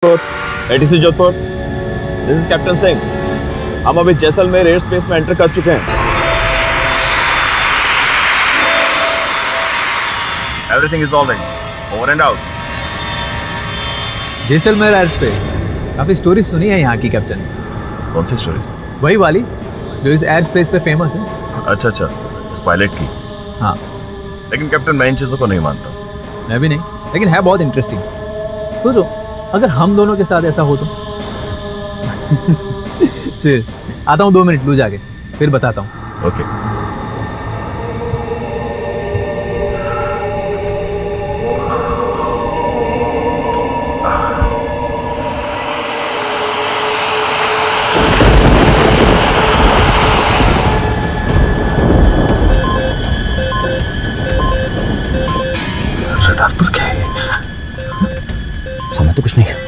ATC Jodhpur, this is captain Singh. हम अभी Jaisalmer air space में एंटर कर चुके हैं। Everything is alright, over and out. Jaisalmer air space, काफी स्टोरी सुनी है यहाँ की कैप्टन। कौन सी स्टोरीज? वही वाली जो इस एयर स्पेस पे फेमस है। अच्छा, उस पायलट की। हाँ, लेकिन कैप्टन मैं इन चीजों को नहीं मानता। मैं भी नहीं, लेकिन है बहुत इंटरेस्टिंग। सोचो अगर हम दोनों के साथ ऐसा हो तो। फिर आता हूँ 2 मिनट लू जाके, फिर बताता हूँ। ओके। रडार पर क्या है? समय तो कुछ नहीं है।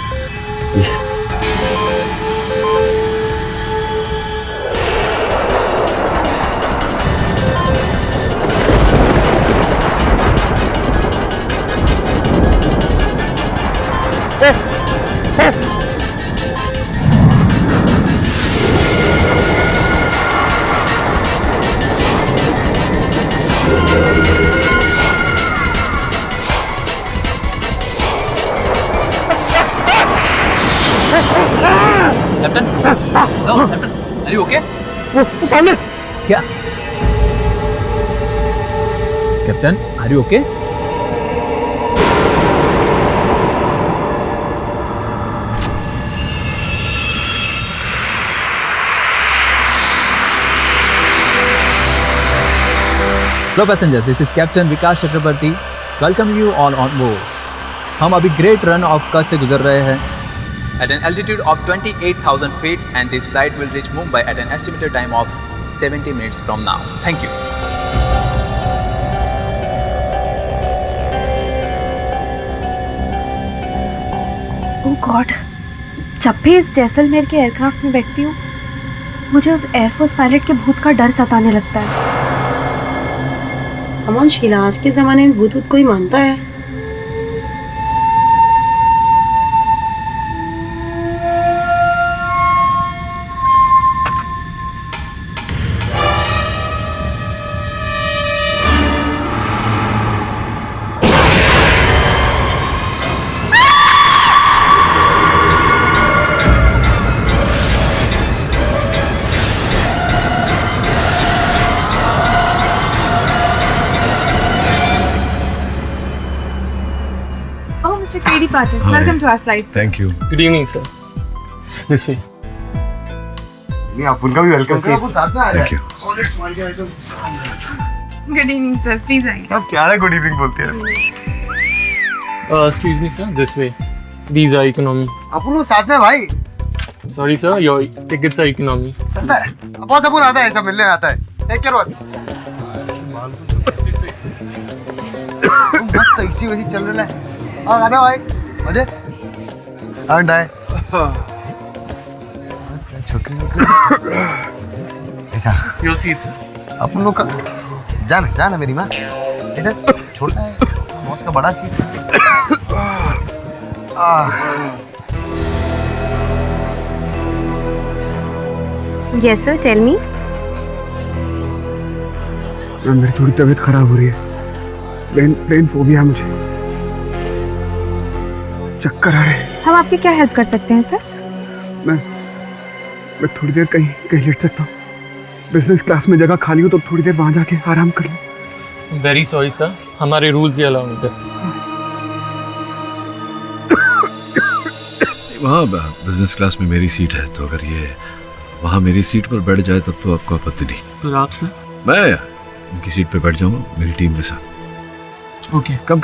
Captain, hello captain, are you okay? वो सामने। क्या captain, are you okay? Hello passengers, this is Captain Vikas Chakravarti. Welcome you all on board. हम अभी ग्रेट रन ऑफ कच्छ से गुजर रहे हैं at an altitude of 28,000 feet and this flight will reach Mumbai at an estimated time of 70 minutes from now. Thank you. Oh God, जब भी इस जैसलमेर के एयरक्राफ्ट में बैठती हूँ मुझे उस एयरफोर्स पायलट के भूत का डर सताने लगता है। अमन शीला, आज के ज़माने में भूत कोई मानता है? Oh, Mr. K.D. Patil, welcome to our flight. Thank you. Good evening sir, this वे। नहीं, आप उनका भी वेलकम करो। आप साथ में आ Thank you। Good evening, sir. Please आइए. आप क्या है गुड इवनिंग बोलते हैं? Excuse me sir, this way. These are economy. आप लोग साथ में भाई। Sorry sir, your tickets are economy. चलता है। बॉस अपन आता है, ऐसा मिलने आता है। Take care boss. मस्त इसी वैसी चल रहा है। आ जा भाई। अजय। एंड आए। ऐसा। Your seat sir. अपन लोग का जाना मेरी माँ। इधर छोटा है। बॉस का बड़ा सीट है। Yes, sir. Tell me. मेरी थोड़ी तबीयत खराब हो रही है। प्लेन फोबिया है मुझे। चक्कर आ रहे हैं। हम आपकी क्या हेल्प कर सकते हैं, सर? मैं थोड़ी देर कहीं लेट सकता हूँ। बिजनेस क्लास में जगह खाली हो तो थोड़ी देर वहां जाके आराम कर लूँ। वेरी सॉरी सर, हमारे रूल्स ये अलाउ नहीं करते। वहाँ बिजनेस क्लास में मेरी सीट है, तो अगर ये वहाँ मेरी सीट पर बैठ जाए तब तो आपको आपत्ति नहीं। फिर आप सर? मैं इनकी सीट पे बैठ जाऊँगा मेरी टीम के साथ। Okay. Come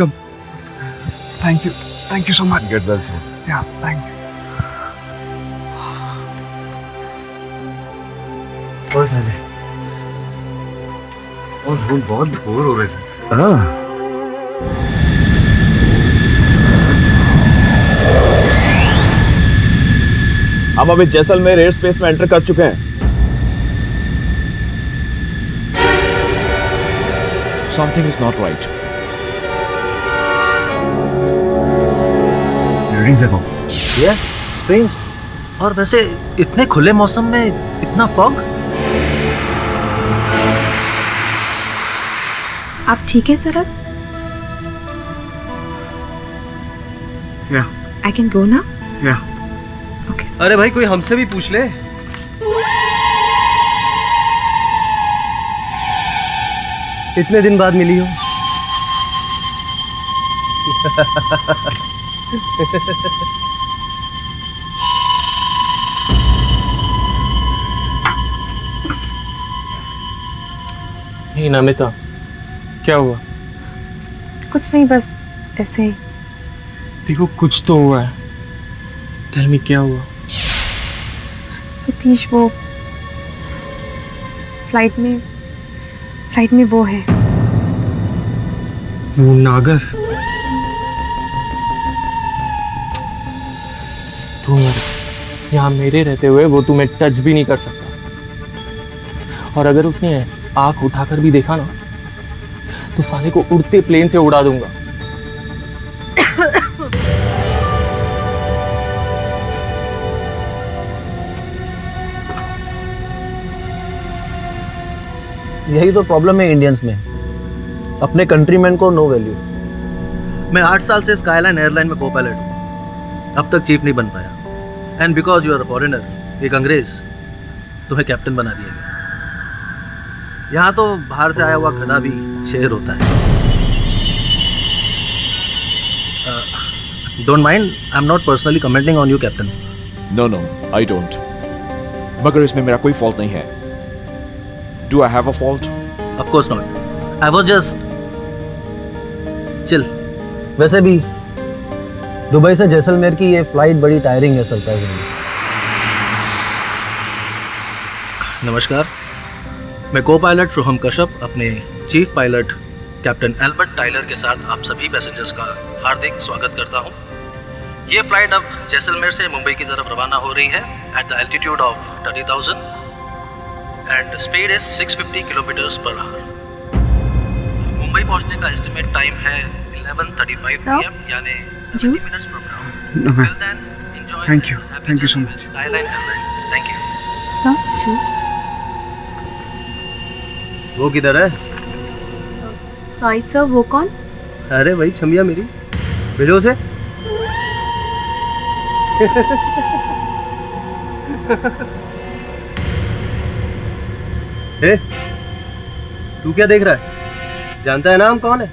thank you so much. Get well soon. या थैंक यू। बहुत बोर हो रहे थे। हम अभी जैसलमेर एयर स्पेस में एंटर कर चुके हैं। Something is not right. Reading देखो। ये स्ट्रेंज। और वैसे इतने खुले मौसम में इतना फॉग। आप ठीक है सर अब? या आई कैन गो ना? या ओके। अरे भाई कोई हमसे भी पूछ ले। इतने दिन बाद मिली हो। हे नमिता, क्या हुआ? कुछ नहीं, बस ऐसे ही। देखो कुछ तो हुआ है। टेल मी क्या हुआ? सतीश वो फ्लाइट में वो है। वो नागर। तुम यहाँ मेरे रहते हुए वो तुम्हें टच भी नहीं कर सकता। और अगर उसने आंख उठाकर भी देखा ना तो साले को उड़ते प्लेन से उड़ा दूंगा। यही तो प्रॉब्लम है इंडियंस में, अपने कंट्रीमैन को नो वैल्यू। मैं 8 साल से स्काईलाइन एयरलाइन में को पायलट हूँ, अब तक चीफ नहीं बन पाया। And because you are a foreigner, एक अंग्रेज, तुम्हें कैप्टन बना दिया गया। यहाँ तो बाहर से आया हुआ गधा भी शेर होता है। Don't mind, I am not personally commenting on you captain. No, no, I don't. मगर इसमें मेरा कोई फॉल्ट नहीं है। Do I have a fault? Of course not. I was just chill. वैसे भी दुबई से जैसलमेर की ये फ्लाइट बड़ी टायरिंग है सरप्राइजिंगली। नमस्कार, मैं को पायलट रोहम कश्यप अपने chief pilot captain Albert Tyler के साथ आप सभी पैसेंजर्स का हार्दिक स्वागत करता हूं। ये फ्लाइट अब जैसलमेर से मुंबई की तरफ रवाना हो रही है at the altitude of 30,000 and speed is 650 kilometres per hour. Mumbai पहुंचने का एस्टिमेट टाइम है 11:35 PM, यानी 70 minutes programme. No, ma'am. Till then, enjoy Thank you. and happy Thank you so journey much. with Skyline Airlines. Thank you. वो किधर है? Sorry sir, वो कौन? अरे भाई छमिया मेरी, भेजो उसे। ए, तू क्या देख रहा है? जानता है ना हम कौन है?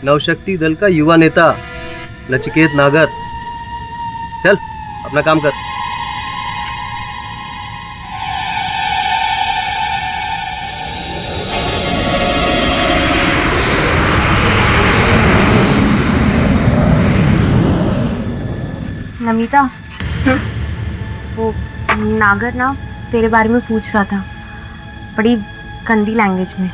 नवशक्ति दल का युवा नेता नचिकेत नागर। चल अपना काम कर। नमिता, वो नागर ना तेरे बारे में पूछ रहा था, बड़ी गंदी लैंग्वेज में।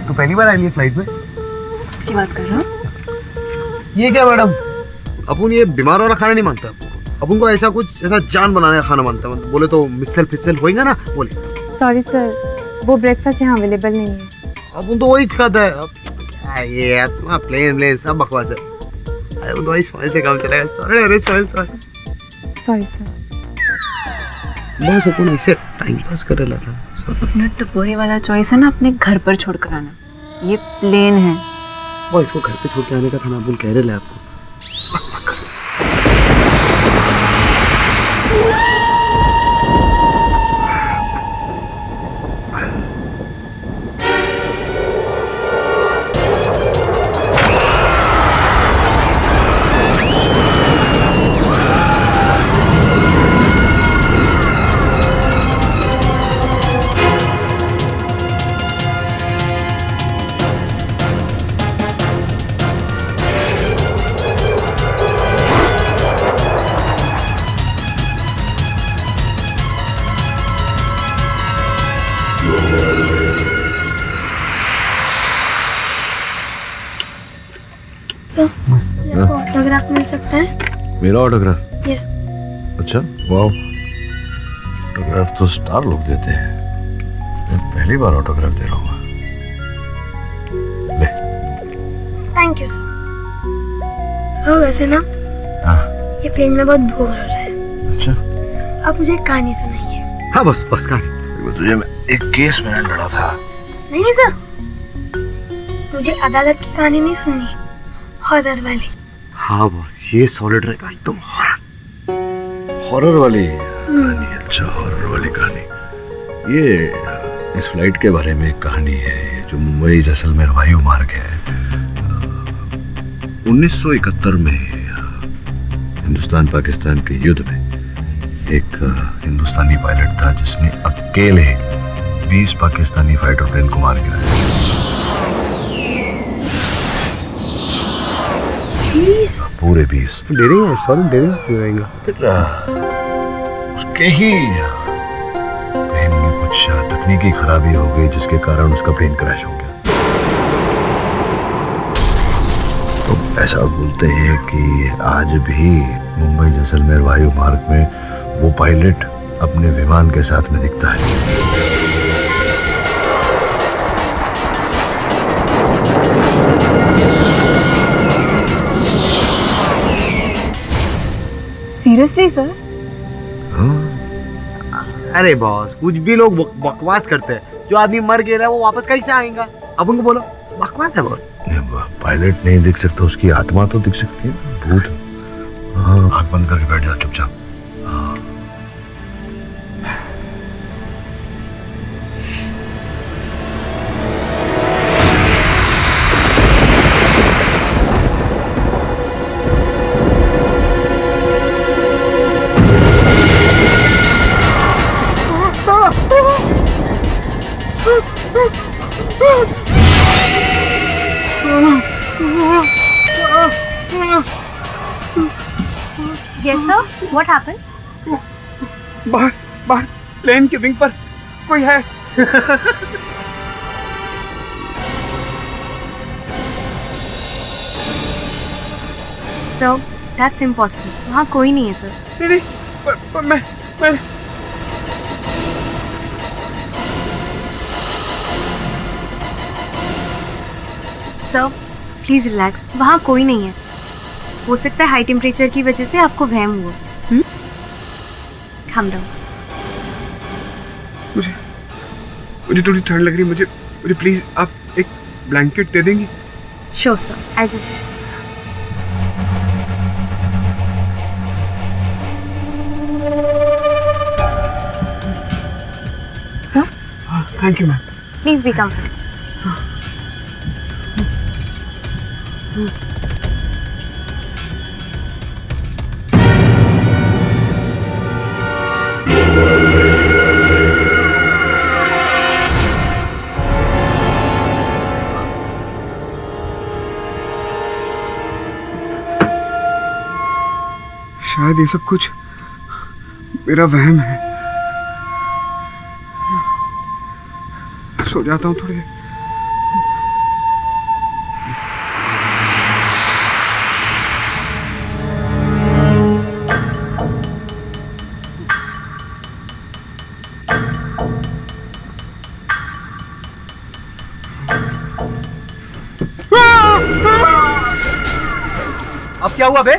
तू पहली बार आई है फ्लाइट में? की बात कर रहा हूँ? ये क्या मैडम, अपन ये बीमार वाला खाना नहीं मांगता, अपन को ऐसा कुछ ऐसा जान बनाने का खाना मांगता। मतलब बोले तो मिसल फिसल होएगा ना, बोले। सॉरी सर, वो ब्रेकफास्ट यहाँ अवेलेबल नहीं है। अपन तो वही खाता है। अब ये यार प्लेन सब बकवास है। अरे वो स्माइल से काम चलेगा। सॉरी, अरे स्माइल सॉरी सर। बस अपन ऐसे टाइम पास कर रहा था। अपना टपोरी वाला चॉइस है ना, अपने घर पर छोड़ कर आना। ये प्लेन है। वो इसको घर पे छोड़ के आने का खाना अपन कह रहे आपको। ऑटोग्राफ मिल सकता है? मेरा ऑटोग्राफ? यस। अच्छा, वाह, ऑटोग्राफ तो स्टार लोग देते हैं। मैं पहली बार ऑटोग्राफ दे रहा हूँ। ले। Thank you sir. सर वैसे ना हाँ। ये प्लेन में बहुत बोर हो रहा है। अच्छा। आप मुझे एक कहानी सुनाइए। हाँ बस कहानी। तुझे मैं एक केस में लड़ा था। नहीं सर, मुझे अदालत की कहानी नहीं सुननी, हॉरर वाली। हाँ बस ये सॉलिड रहेगा एकदम हॉरर वाली कहानी। अच्छा हॉरर वाली कहानी। ये इस फ्लाइट के बारे में एक कहानी है जो मुंबई जैसलमेर वायु मार्ग है। 1971 में हिंदुस्तान पाकिस्तान के युद्ध में एक हिंदुस्तानी पायलट था जिसने अकेले 20 पाकिस्तानी फाइटर प्लेन को मार गिराया। 20? पूरे 20। डेरिंग है, सॉलिड डेरिंग क्यों रहेगा? फिर उसके ही प्लेन में कुछ तकनीकी खराबी हो गई जिसके कारण उसका प्लेन क्रैश हो गया। तो ऐसा बोलते हैं कि आज भी मुंबई जैसलमेर वायु मार्ग में वो पायलट अपने विमान के साथ में दिखता है। Seriously sir? अरे बॉस, कुछ भी लोग बकवास करते हैं। जो आदमी मर गया है वो वापस कैसे आएगा? अब उनको बोलो बकवास है बॉस। पायलट नहीं दिख सकता, उसकी आत्मा तो दिख सकती है, भूत। हाँ, आँख बंद करके बैठ जा चुपचाप। हाँ। Yes sir, what happened? बाहर प्लेन के विंग पर कोई है। Sir, that's impossible. वहाँ कोई नहीं है सर। नहीं, पर मैं सर प्लीज रिलैक्स, वहाँ कोई नहीं है। हो सकता है हाई टेम्परेचर की वजह से आपको वहम हुआ। calm down। मुझे थोड़ी ठंड लग रही है। मुझे प्लीज आप एक ब्लैंकेट दे देंगी? Sure sir, I will। Sir? Thank you, ma'am. Please be comfortable। शायद ये सब कुछ मेरा वहम है। सो जाता हूँ थोड़ी देर। अब क्या हुआ बे?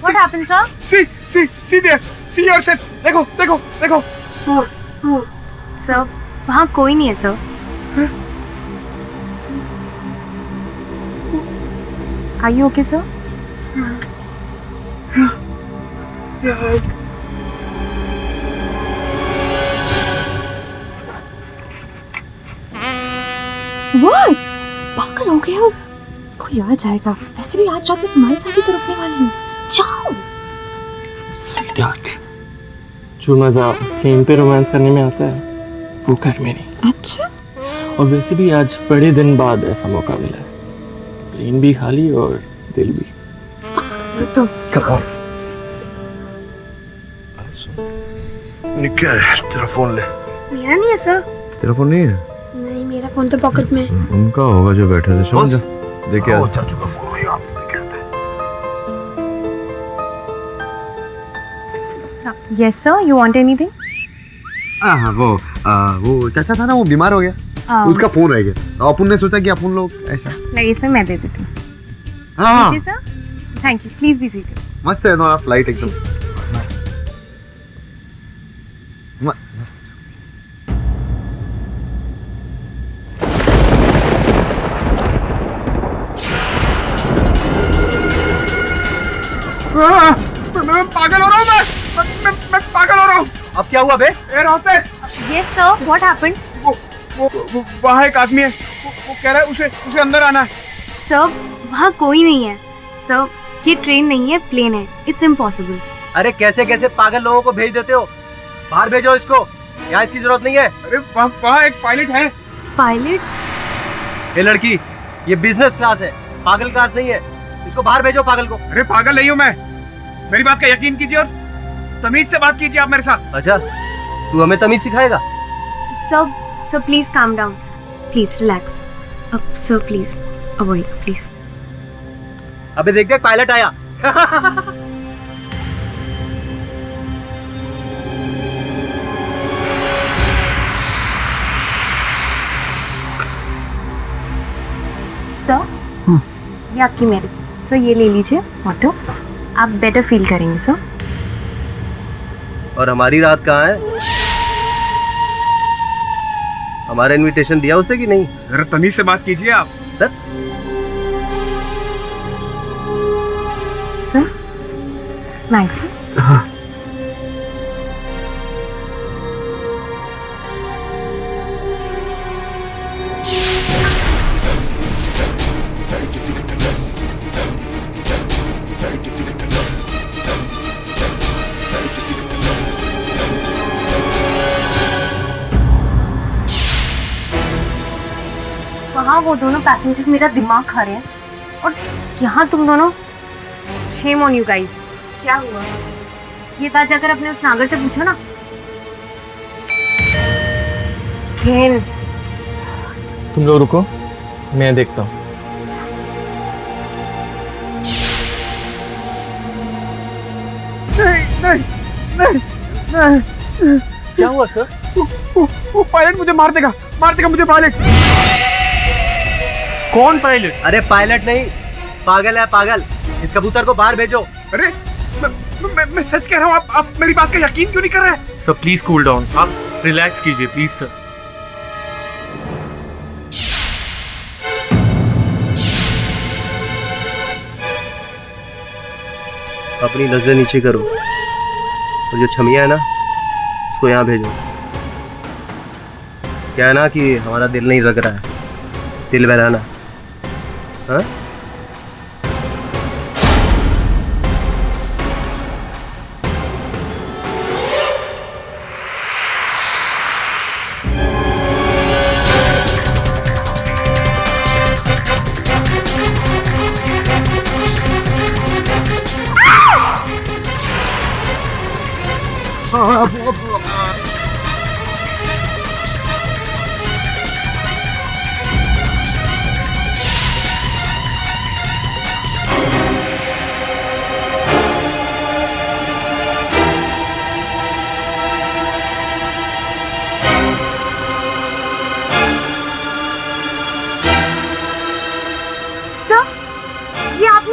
What happened sir? See there, see yourself। देखो। सर वहाँ कोई नहीं है sir. Are you okay sir? What? पागल हो गए हो? कोई आ जाएगा। वैसे भी आज रात में तुम्हारे साथ ही तो रुकने वाली हूँ। जाओ। स्वीटहार्ट, जो मजा प्लेन पे रोमांस करने में आता है वो घर में नहीं। अच्छा? और वैसे भी आज बड़े दिन बाद ऐसा मौका मिला है। प्लेन भी खाली और दिल भी। तो क्या है? तेरा फोन ले। मेरा नहीं है सर। तेरा फोन नहीं है? नहीं, मेरा फोन तो पॉकेट में है। उनका होगा जो बैठे थे। समझ जा, देखिए चाचू का फोन होगा, आप देखे आता है। Yes sir, you want anything? हाँ वो चाचा था ना, वो बीमार हो गया, उसका फोन रह गया, तो अपन ने सोचा कि अपन लोग ऐसा नहीं सर, मैं दे देती हूँ। हाँ sir thank you, please be seated. मस्त है ना फ्लाइट एकदम। मैं पागल हो रहा हूँ, मैं पागल हो रहा हूँ। अब क्या हुआ बे? Air hostess, yes sir, what happened? वो वहाँ एक आदमी है, वो कह रहा है उसे अंदर आना है। सर वहाँ कोई नहीं है सर, ये ट्रेन नहीं है, प्लेन है, इट्स इम्पॉसिबल। अरे कैसे कैसे पागल लोगों को भेज देते हो? बाहर भेजो इसको, यहाँ इसकी जरूरत नहीं है। अरे वहाँ एक पायलट है। पायलट? ये लड़की, ये बिजनेस क्लास है, पागल क्लास नहीं है, इसको बाहर भेजो पागल को। अरे पागल नहीं हूँ मैं, मेरी बात का यकीन कीजिए और तमीज से बात कीजिए आप मेरे साथ। अच्छा, तू हमें तमीज सिखाएगा? Sir please calm down, please relax. अब सर प्लीज अवॉइड प्लीज। अबे देख देख पायलट आया। सर ये आपकी मेरिट, सर ये ले लीजिए ऑटो, आप बेटर फील करेंगे सर। और हमारी रात कहाँ है? हमारा इनविटेशन दिया उसे कि नहीं? जरा तमीज से बात कीजिए आप। Sir nice. वहाँ वो दोनों पैसेंजर्स मेरा दिमाग खा रहे हैं और यहाँ तुम दोनों। Shame on you guys. क्या हुआ? ये बात जाकर अपने उस नागर से पूछो ना। खेल। तुम लोग रुको, मैं देखता हूँ। नहीं। क्या हुआ सर? वो पायलट मुझे मार देगा मुझे पायलट। कौन पायलट? अरे पायलट नहीं, पागल है पागल। इस कबूतर को बाहर भेजो। अरे मैं सच कह रहा हूँ, आप मेरी बात का यकीन क्यों नहीं कर रहे? सर प्लीज कूल डाउन, आप रिलैक्स कीजिए प्लीज सर। अपनी नजर नीचे करो और जो छमिया है ना, उसको यहाँ भेजो। क्या है ना कि हमारा दिल नहीं लग रहा है, दिल बहलाना। हाँ?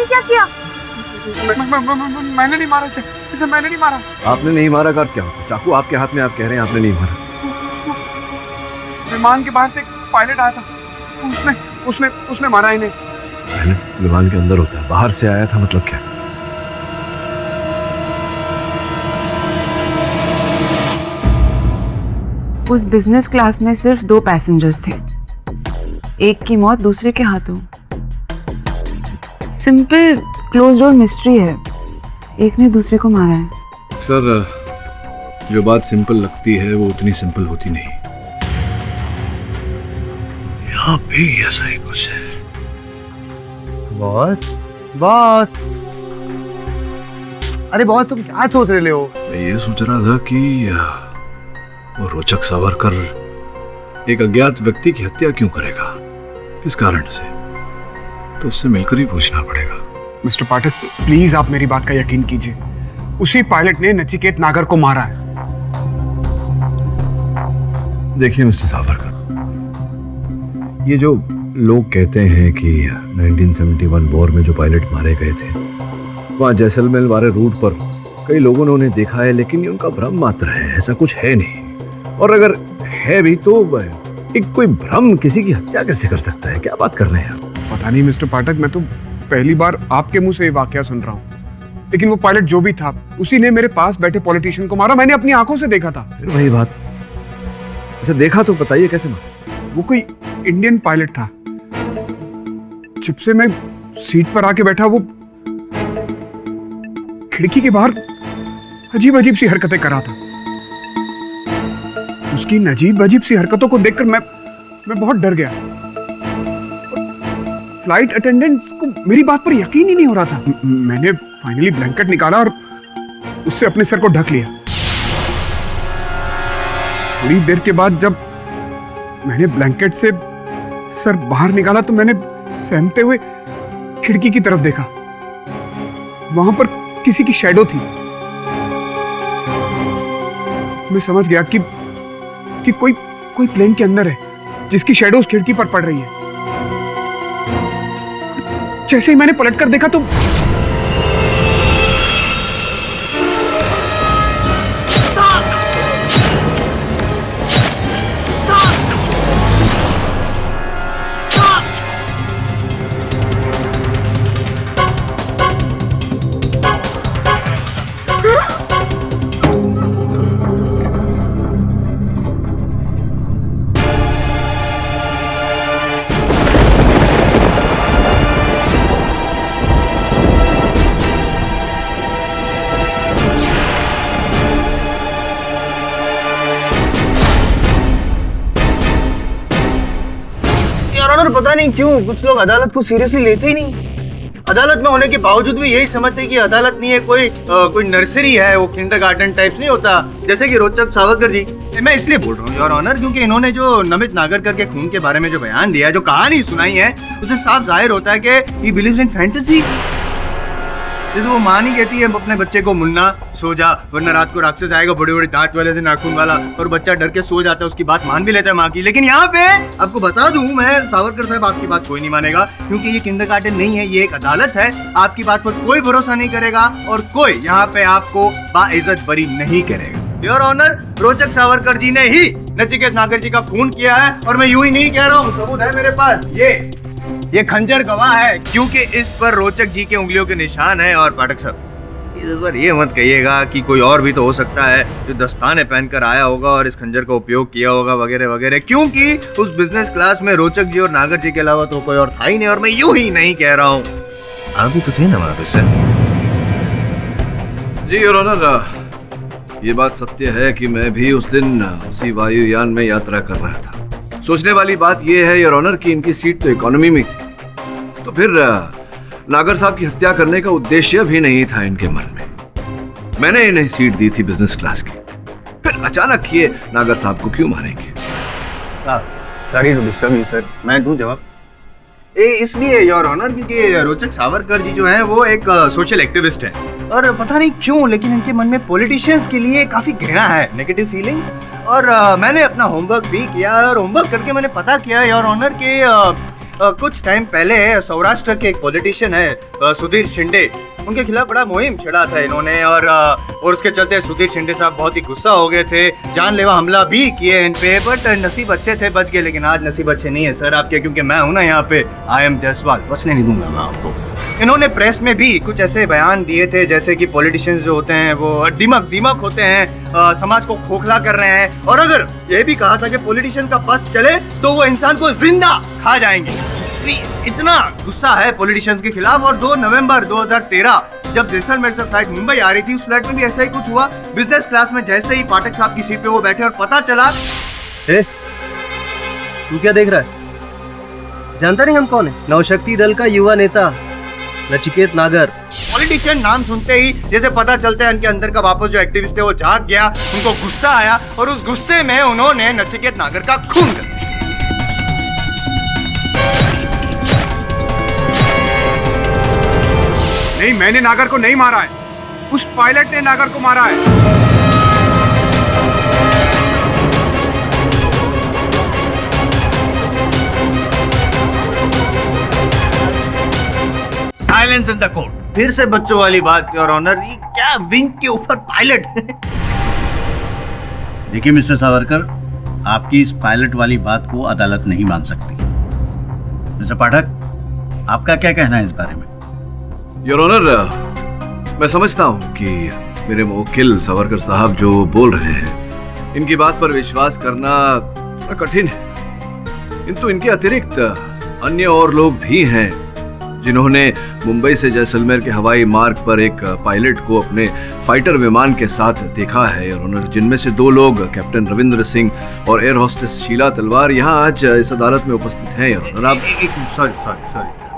क्या किया? मैंने नहीं मारा इसे, मैंने नहीं मारा। आपने नहीं मारा का क्या होता? चाकू आपके हाथ में, आप कह रहे हैं आपने नहीं मारा। विमान के बाहर से एक पायलट आया था, उसने मारा इन्हें। पायलट विमान के अंदर होता है, बाहर से आया था मतलब क्या? उस बिजनेस क्लास में सिर्फ 2 पैसेंजर्स थे, एक की मौत दूसरे के हाथों। सिंपल क्लोज डोर मिस्ट्री है, एक ने दूसरे को मारा है। सर जो बात सिंपल लगती है वो उतनी सिंपल होती नहीं। यहाँ भी ऐसा ही कुछ है। बॉस, अरे बॉस तुम क्या सोच रहे हो? मैं ये सोच रहा था कि वो रोचक सावरकर एक अज्ञात व्यक्ति की हत्या क्यों करेगा, किस कारण से, तो उससे मिलकर ही पूछना पड़ेगा। मिस्टर पाठक प्लीज आप मेरी बात का यकीन कीजिए, उसी पायलट ने नचिकेत नागर को मारा है। देखिए मिस्टर सावरकर, ये जो लोग कहते हैं कि 1971 वॉर में जो पायलट मारे गए थे, वहाँ जैसलमेर वाले रूट पर कई लोगों ने उन्हें देखा है, लेकिन ये उनका भ्रम मात्र है, ऐसा कुछ है नहीं। और अगर है भी तो एक कोई भ्रम किसी की हत्या कैसे कर सकता है? क्या बात कर रहे हैं आप? पता नहीं मिस्टर पाठक, मैं तो पहली बार आपके मुंह से ये वाकया सुन रहा हूँ। लेकिन वो पायलट जो भी था, उसी ने मेरे पास बैठे पॉलिटिशियन को मारा। मैंने अपनी आंखों से देखा था। फिर वही बात। अच्छा देखा तो बताइए कैसे मारा? वो कोई इंडियन पायलट था। जब से मैं सीट पर आके बैठा, वो खिड़की के बाहर अजीब अजीब सी हरकतें कर रहा था। उसकी अजीब अजीब सी हरकतों को देखकर मैं बहुत डर गया। फ्लाइट अटेंडेंट्स को मेरी बात पर यकीन ही नहीं हो रहा था। मैंने फाइनली ब्लैंकेट निकाला और उससे अपने सर को ढक लिया। थोड़ी देर के बाद जब मैंने ब्लैंकेट से सर बाहर निकाला तो मैंने सहमते हुए खिड़की की तरफ देखा। वहां पर किसी की शैडो थी। मैं समझ गया कि कोई प्लेन के अंदर है, जिसकी शैडो उस खिड़की पर पड़ रही है। जैसे ही मैंने पलटकर देखा तो पता नहीं क्यों कुछ लोग अदालत को सीरियसली लेते ही नहीं। अदालत में होने के बावजूद भी यही समझते हैं कि अदालत नहीं है, कोई नर्सरी है, वो किंडरगार्टन टाइप नहीं होता, जैसे कि रोचक सावरकर जी। मैं इसलिए बोल रहा हूँ योर ऑनर, क्योंकि इन्होंने जो नमित नागरकर के खून के बारे में जो बयान दिया है, जो कहानी सुनाई है, उससे साफ जाहिर होता है कि ही बिलीव्स इन फैंटेसी। जैसे वो माँ नहीं कहती है अपने बच्चे को, मुन्ना सो जा वरना रात को राक्षस आएगा बड़े बड़े दांत वाले से, नाखून वाला, और बच्चा डर के सो जाता है, उसकी बात मान भी लेता है माँ की। लेकिन यहाँ पे आपको बता दूं मैं, सावरकर साहब, आपकी बात कोई नहीं मानेगा, क्योंकि ये किंडरगार्टन नहीं है, ये एक अदालत है। आपकी बात पर कोई भरोसा नहीं करेगा और कोई यहाँ पे आपको बाइज्जत बरी नहीं करेगा। योर ऑनर, रोचक सावरकर जी ने ही नचिकेत नागर जी का खून किया है, और मैं यूं ही नहीं कह रहा हूँ, सबूत है मेरे पास। ये खंजर गवाह है, क्योंकि इस पर रोचक जी के उंगलियों के निशान है। और पाठक साहब, इस बार ये मत कहिएगा कि कोई और भी तो हो सकता है जो दस्ताने पहनकर आया होगा और इस खंजर का उपयोग किया होगा वगैरह वगैरह, क्योंकि उस बिजनेस क्लास में रोचक जी और नागर जी के अलावा तो कोई और था ही नहीं। और मैं यूं ही नहीं कह रहा हूँ, आप भी तो थे ना वहां पे सर। जी योर ऑनर, ये बात सत्य है कि मैं भी उस दिन उसी वायुयान में यात्रा कर रहा था। सोचने वाली बात यह है योर ऑनर कि इनकी सीट तो इकोनॉमी में थी, तो फिर नागर साहब की हत्या करने का उद्देश्य भी नहीं था इनके मन में। मैंने इन्हें सीट दी थी बिजनेस क्लास की, फिर अचानक ये नागर साहब को क्यों मारेंगे? Sorry to disturb you sir, मैं दूं जवाब। इसलिए योर ऑनर, क्योंकि रोचक सावरकर जी जो है वो एक सोशल एक्टिविस्ट है, और पता नहीं क्यों लेकिन इनके मन में पॉलिटिशियंस के लिए काफी घृणा है, नेगेटिव फीलिंग्स। और मैंने अपना होमवर्क भी किया, और होमवर्क करके मैंने पता किया योर ऑनर के कुछ टाइम पहले सौराष्ट्र के एक पॉलिटिशियन है सुधीर शिंदे, उनके खिलाफ बड़ा मुहिम छेड़ा था इन्होंने, और उसके चलते सुधीर शिंदे साहब बहुत ही गुस्सा हो गए थे, जानलेवा हमला भी किए इन पे। बट नसीब अच्छे थे, बच गए। लेकिन आज नसीब अच्छे नहीं है सर आपके, क्योंकि मैं हूं ना यहाँ पे, आई एम जायसवाल, बचने नहीं दूंगा मैं आपको। इन्होंने प्रेस में भी कुछ ऐसे बयान दिए थे जैसे कि पॉलिटिशियंस जो होते हैं वो दीमक होते हैं, समाज को खोखला कर रहे हैं, और अगर ये भी कहा था कि पॉलिटिशियन का बस चले तो वो इंसान को जिंदा खा जाएंगे। इतना गुस्सा है पॉलिटिशियंस के खिलाफ। और 2 नवंबर 2013 जब जैसलमेर से फ्लाइट मुंबई आ रही थी, उस फ्लाइट में भी ऐसा ही कुछ हुआ। बिजनेस क्लास में जैसे ही पाठक साहब की सीट पे वो बैठे और पता चला, तू क्या देख रहा है? जानता नहीं हम कौन है? नवशक्ति दल का युवा नेता नचिकेत नागर। पॉलिटिशियन नाम सुनते ही जैसे पता चलता है इनके अंदर का वापस जो एक्टिविस्ट है वो जाग गया, उनको गुस्सा आया, और उस गुस्से में उन्होंने नचिकेत नागर का खून कर दिया। नहीं, मैंने नागर को नहीं मारा है, उस पायलट ने नागर को मारा है। Remains in the court. फिर से बच्चों वाली बात योर ऑनर, ये क्या विंग के ऊपर पायलट। देखिए मिस्टर सावरकर, आपकी इस पायलट वाली बात को अदालत नहीं मान सकती। मिस्टर पाठक, आपका क्या कहना है इस बारे में? योर ऑनर, मैं समझता हूँ कि मेरे वकील सावरकर साहब जो बोल रहे हैं, इनकी बात पर विश्वास करना थोड़ा कठिन है, किंतु इनके अतिरिक्त अन्य और लोग भी हैं जिन्होंने मुंबई से जैसलमेर के हवाई मार्ग पर एक पायलट को अपने फाइटर विमान के साथ देखा है योर ऑनर, जिनमें से 2 लोग कैप्टन रविंद्र सिंह और एयर होस्टेस शीला तलवार यहाँ आज इस अदालत में उपस्थित हैं योर ऑनर। सॉरी,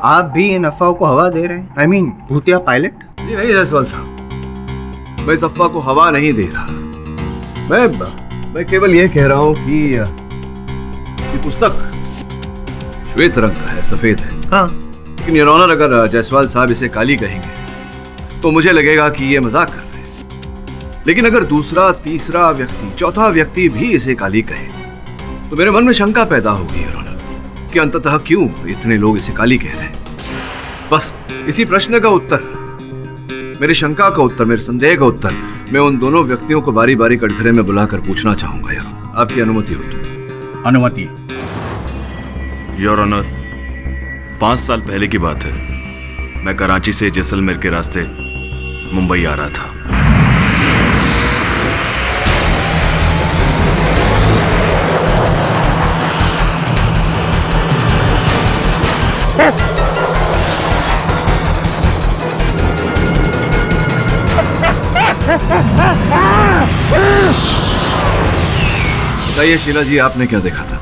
आप भी इन अफवाहों को हवा दे रहे हैं? आई मीन भूतिया पायलट? जी नहीं जायसवाल साहब, मैं इस अफवाह को हवा नहीं दे रहा। मैं केवल ये कह रहा हूँ कि ये पुस्तक श्वेत रंग का है, सफेद है। हाँ, लेकिन योर ऑनर, अगर जायसवाल साहब इसे काली कहेंगे तो मुझे लगेगा कि ये मजाक कर रहे हैं। लेकिन अगर दूसरा, तीसरा व्यक्ति, चौथा व्यक्ति भी इसे काली कहे तो मेरे मन में शंका पैदा होगी योर ऑनर कि अंततः क्यों इतने लोग इसे काली कह रहे हैं। बस इसी प्रश्न का उत्तर, मेरी शंका का उत्तर, मेरे संदेह का उत्तर मैं उन दोनों व्यक्तियों को बारी बारी कटघरे में बुलाकर पूछना चाहूंगा यार, आपकी अनुमति हो तो? अनुमति। योर ऑनर, 5 साल पहले की बात है। मैं कराची से जैसलमेर के रास्ते मुंबई आ रहा था। बताइए शीला जी, आपने क्या देखा था?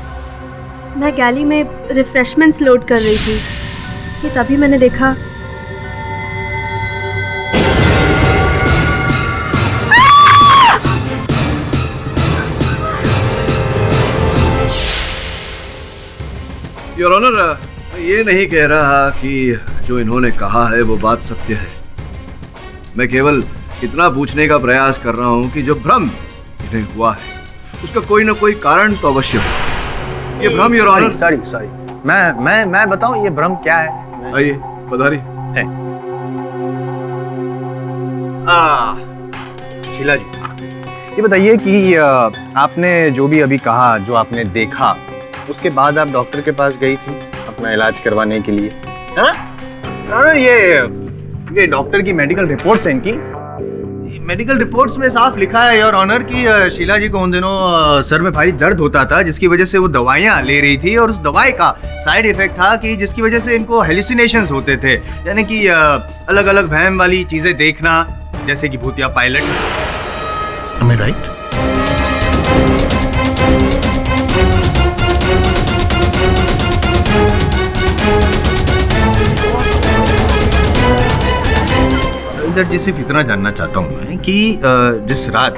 मैं गैली में रिफ्रेशमेंट्स लोड कर रही थी कि तभी मैंने देखा योर ऑनर, मैं ये नहीं कह रहा कि जो इन्होंने कहा है वो बात सत्य है। मैं केवल इतना पूछने का प्रयास कर रहा हूँ कि जो भ्रम इन्हें हुआ है उसका कोई ना कोई कारण तो अवश्य हो। ये भ्रम योर ऑनर। सॉरी, मैं बताऊं ये भ्रम क्या है? आइए पधारिए। शीला जी, ये बताइए कि आपने जो भी अभी कहा, जो आपने देखा, उसके बाद आप डॉक्टर के पास गई थी अपना इलाज करवाने के लिए? हाँ, ये डॉक्टर की मेडिकल रिपोर्ट्स हैं इनकी। मेडिकल रिपोर्ट्स में साफ लिखा है योर ऑनर कि शीला जी को उन दिनों सर में भारी दर्द होता था, जिसकी वजह से वो दवाइयाँ ले रही थी, और उस दवाई का साइड इफेक्ट था कि जिसकी वजह से इनको हेलुसिनेशंस होते थे, यानी कि अलग अलग वहम वाली चीजें देखना, जैसे कि भूतिया पायलट। Am I right? जी सिर्फ इतना जानना चाहता हूँ मैं कि जिस रात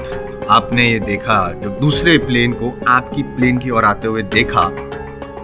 आपने ये देखा, जब दूसरे प्लेन को आपकी प्लेन की ओर आते हुए देखा,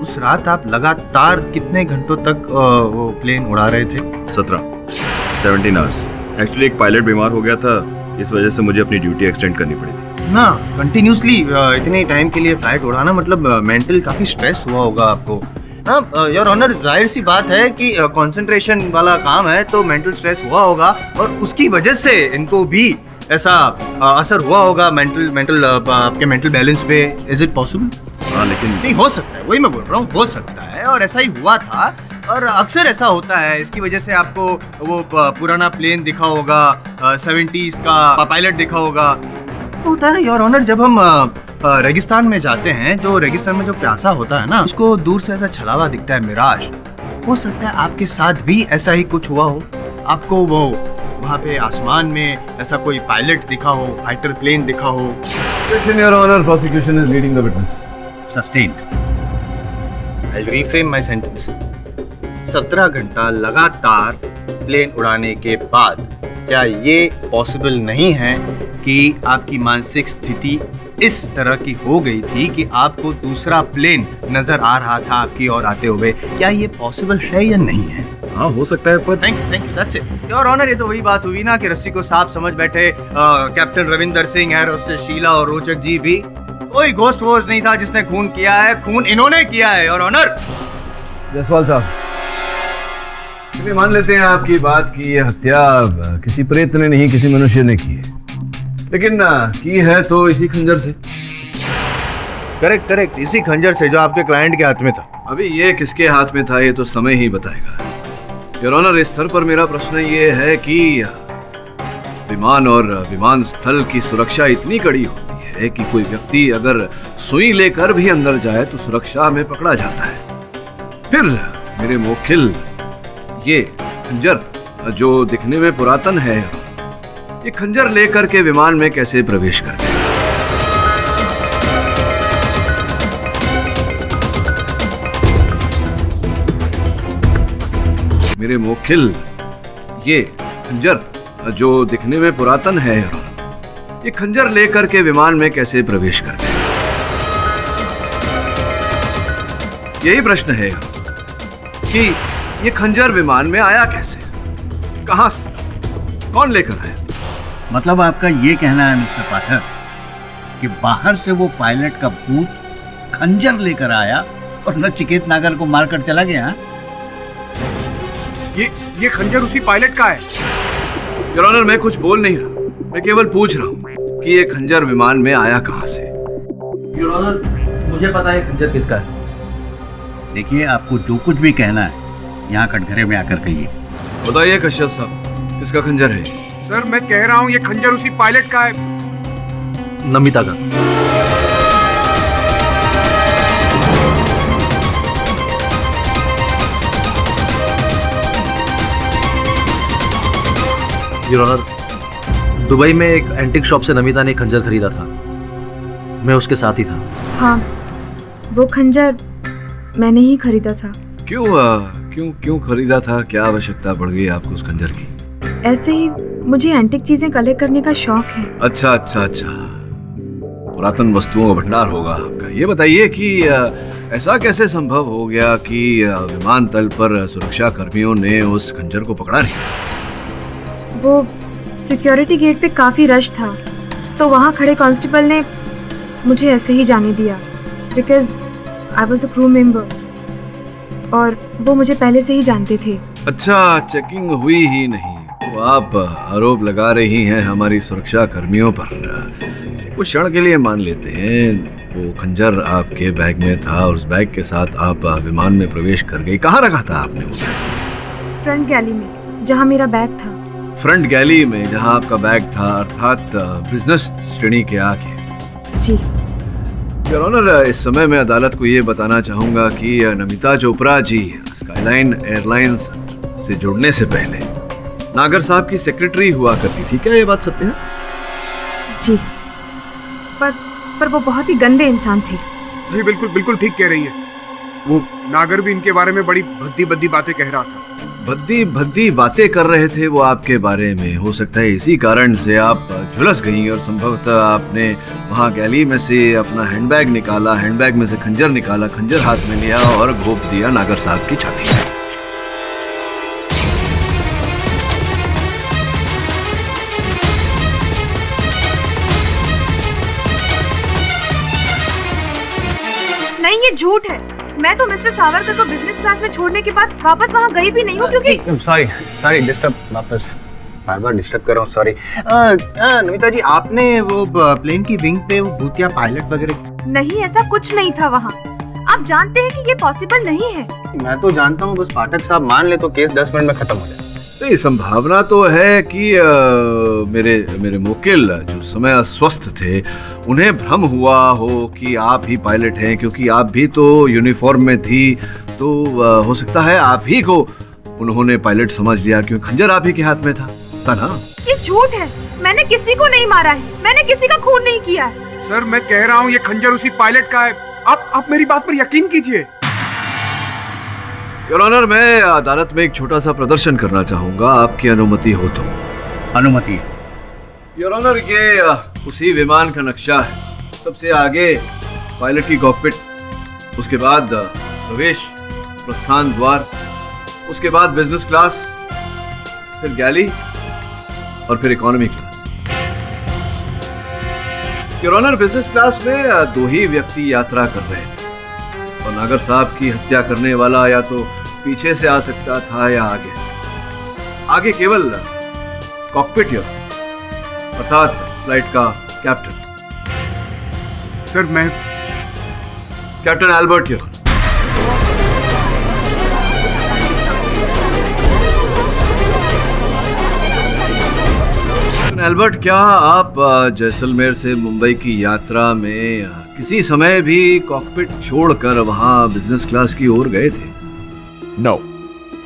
उस रात आप लगातार कितने घंटों तक वो प्लेन उड़ा रहे थे? 17 आवर्स। एक्चुअली एक पायलट बीमार हो गया था, इस वजह से मुझे अपनी ड्यूटी एक्सटेंड करनी पड़ी थी ना। कंटिन्यूसली इतने टाइम के लिए फ्लाइट उड़ाना मतलब मेंटल काफी स्ट्रेस हुआ होगा आपको। हाँ योर ऑनर, जाहिर सी बात है कि कंसंट्रेशन वाला काम है तो मेंटल स्ट्रेस हुआ होगा, और उसकी वजह से इनको भी ऐसा असर हुआ होगा आपके मेंटल बैलेंस पे। Is it possible? हाँ, लेकिन नहीं, हो सकता है, वही मैं बोल रहा हूँ, हो सकता है, और ऐसा ही हुआ था, और अक्सर ऐसा होता है। इसकी वजह से आपको वो पुराना प्लेन दिखा होगा, 70s का पायलट दिखा होगा। होता है ना योर ऑनर, जब हम रेगिस्तान में जाते हैं, जो रेगिस्तान में जो प्यासा होता है ना, उसको दूर से ऐसा छलावा दिखता है, मिराज। हो सकता है आपके साथ भी ऐसा ही कुछ हुआ हो, आपको वो वहाँ पे आसमान में ऐसा कोई पायलट दिखा हो, फाइटर प्लेन दिखा हो। Your honour, prosecution is leading the witness. Sustained. I will reframe my sentence. 17 घंटा लगातार प्लेन उड़ाने के बाद क्या ये पॉसिबल नहीं है कि आपकी मानसिक स्थिति इस तरह की हो गई थी कि आपको दूसरा प्लेन नजर आ रहा था आपकी ओर आते हुए? क्या ये पॉसिबल है या नहीं है? हाँ, हो सकता है, पर thank you, that's it your honour. ये तो वही बात हुई ना कि रस्सी को सांप समझ बैठे captain Ravinder Singh, air hostess Sheela और रोचक जी भी। कोई घोस्ट वोस्ट नहीं था जिसने खून किया है, खून इन्होंने किया है योर ऑनर। जायसवाल साहब, चलिए मान लेते हैं आपकी बात की ये हत्या किसी प्रेत ने नहीं, किसी मनुष्य ने की है, लेकिन की है तो इसी खंजर से। करेक्ट करेक्ट, इसी खंजर से जो आपके क्लाइंट के हाथ में था। अभी ये किसके हाथ में था ये तो समय ही बताएगा। योर ऑनर, इस स्तर पर मेरा प्रश्न ये है कि विमान और विमान स्थल की सुरक्षा इतनी कड़ी होती है कि कोई व्यक्ति अगर सुई लेकर भी अंदर जाए तो सुरक्षा में पकड़ा जाता है। फिर मेरे मोखिल, ये खंजर जो दिखने में पुरातन है, ये खंजर लेकर के विमान में कैसे प्रवेश कर गया? मेरे मोखिल, ये खंजर जो दिखने में पुरातन है, ये खंजर लेकर के विमान में कैसे प्रवेश कर गया? यही प्रश्न है कि ये खंजर विमान में आया कैसे, कहां से, कौन लेकर आया? मतलब आपका ये कहना है मिस्टर पाठक कि बाहर से वो पायलट का भूत खंजर लेकर आया और नचिकेत नागर को मारकर चला गया? ये खंजर उसी पायलट का है। योर ऑनर, मैं कुछ बोल नहीं रहा, मैं केवल पूछ रहा हूँ कि ये खंजर विमान में आया कहां से? योर ऑनर, मुझे पता है खंजर किसका है। देखिए, आपको जो कुछ भी कहना है यहाँ कटघरे में आकर कहिए। बताइए कश्यप साहब, किसका खंजर है? सर मैं कह रहा हूँ ये खंजर उसी पायलट का है। नमिता का। योर ऑनर, दुबई में एक एंटीक शॉप से नमिता ने खंजर खरीदा था, मैं उसके साथ ही था। हाँ, वो खंजर मैंने ही खरीदा था। क्यों खरीदा था? क्या आवश्यकता पड़ गई आपको उस खंजर की? ऐसे ही मुझे एंटीक चीजें कलेक्ट करने का शौक है। अच्छा, पुरातन वस्तुओं का भंडार होगा आपका। ये बताइए कि ऐसा कैसे संभव हो गया कि विमानतल पर सुरक्षा कर्मियों ने उस खंजर को पकड़ा नहीं? वो सिक्योरिटी गेट पे काफी रश था, तो वहाँ खड़े कांस्टेबल ने मुझे ऐसे ही जाने दिया, because I was a crew member और वो मुझे पहले से ही जानते थे। अच्छा, चेकिंग हुई ही नहीं तो आप आरोप लगा रही हैं हमारी सुरक्षा कर्मियों पर। कुछ क्षण के लिए मान लेते हैं वो खंजर आपके बैग में था और उस बैग के साथ आप विमान में प्रवेश कर गई। कहाँ रखा था आपने वो? फ्रंट गैली में, जहाँ मेरा बैग था। फ्रंट गैली में जहाँ आपका बैग था, अर्थात बिजनेस श्रेणी के आगे। जी योर ऑनर, इस समय मैं अदालत को ये बताना चाहूंगा कि नमिता चोपड़ा जी स्काईलाइन एयरलाइंस से जुड़ने से पहले नागर साहब की सेक्रेटरी हुआ करती थी। क्या ये बात सत्य है? जी, पर वो बहुत ही गंदे इंसान थे। जी बिल्कुल ठीक कह रही है। वो नागर भी इनके बारे में बड़ी भद्दी बातें कह रहा था। भद्दी बातें कर रहे थे वो आपके बारे में। हो सकता है इसी कारण से आप झुलस गई और संभवतः आपने वहां गैली में से अपना हैंडबैग निकाला, हैंडबैग में से खंजर निकाला, खंजर हाथ में लिया और घोंप दिया नागर साहब की छाती में। नहीं, ये झूठ है। मैं तो मिस्टर सावरकर को बिजनेस क्लास में छोड़ने के बाद वापस वहाँ गई भी नहीं हूँ, क्योंकि सॉरी डिस्टर्ब, वापस बार डिस्टर्ब कर रहा हूँ, सॉरी। नमिता जी, आपने वो प्लेन की विंग पे वो भूतिया पायलट वगैरह? नहीं, ऐसा कुछ नहीं था वहाँ। आप जानते हैं कि ये पॉसिबल नहीं है। मैं तो जानता हूँ, बस पाठक साहब मान ले तो केस 10 मिनट में खत्म हो जाए। नहीं, संभावना तो है कि मेरे मुवक्किल जो समय अस्वस्थ थे उन्हें भ्रम हुआ हो कि आप ही पायलट हैं, क्योंकि आप भी तो यूनिफॉर्म में थी, तो हो सकता है आप ही को उन्होंने पायलट समझ लिया, क्योंकि खंजर आप ही के हाथ में था ना? ये झूठ है। मैंने किसी को नहीं मारा है, मैंने किसी का खून नहीं किया है। सर मैं कह रहा हूँ ये खंजर उसी पायलट का है। आप मेरी बात पर यकीन कीजिए। योर ऑनर, मैं अदालत में एक छोटा सा प्रदर्शन करना चाहूंगा, आपकी अनुमति हो तो? अनुमति। योर ऑनर, ये उसी विमान का नक्शा है। सबसे आगे पायलट की कॉकपिट, उसके बाद प्रवेश प्रस्थान द्वार, उसके बाद बिजनेस क्लास, फिर गैली और फिर economy class. Your honour, business class में 2 ही व्यक्ति यात्रा कर रहे थे और नागर साहब की हत्या करने वाला या तो पीछे से आ सकता था या आगे। आगे केवल कॉकपिट हियर, अर्थात फ्लाइट का कैप्टन। सर मैं कैप्टन एल्बर्ट हियर। एल्बर्ट, क्या आप जैसलमेर से मुंबई की यात्रा में किसी समय भी कॉकपिट छोड़कर वहां बिजनेस क्लास की ओर गए थे? नो,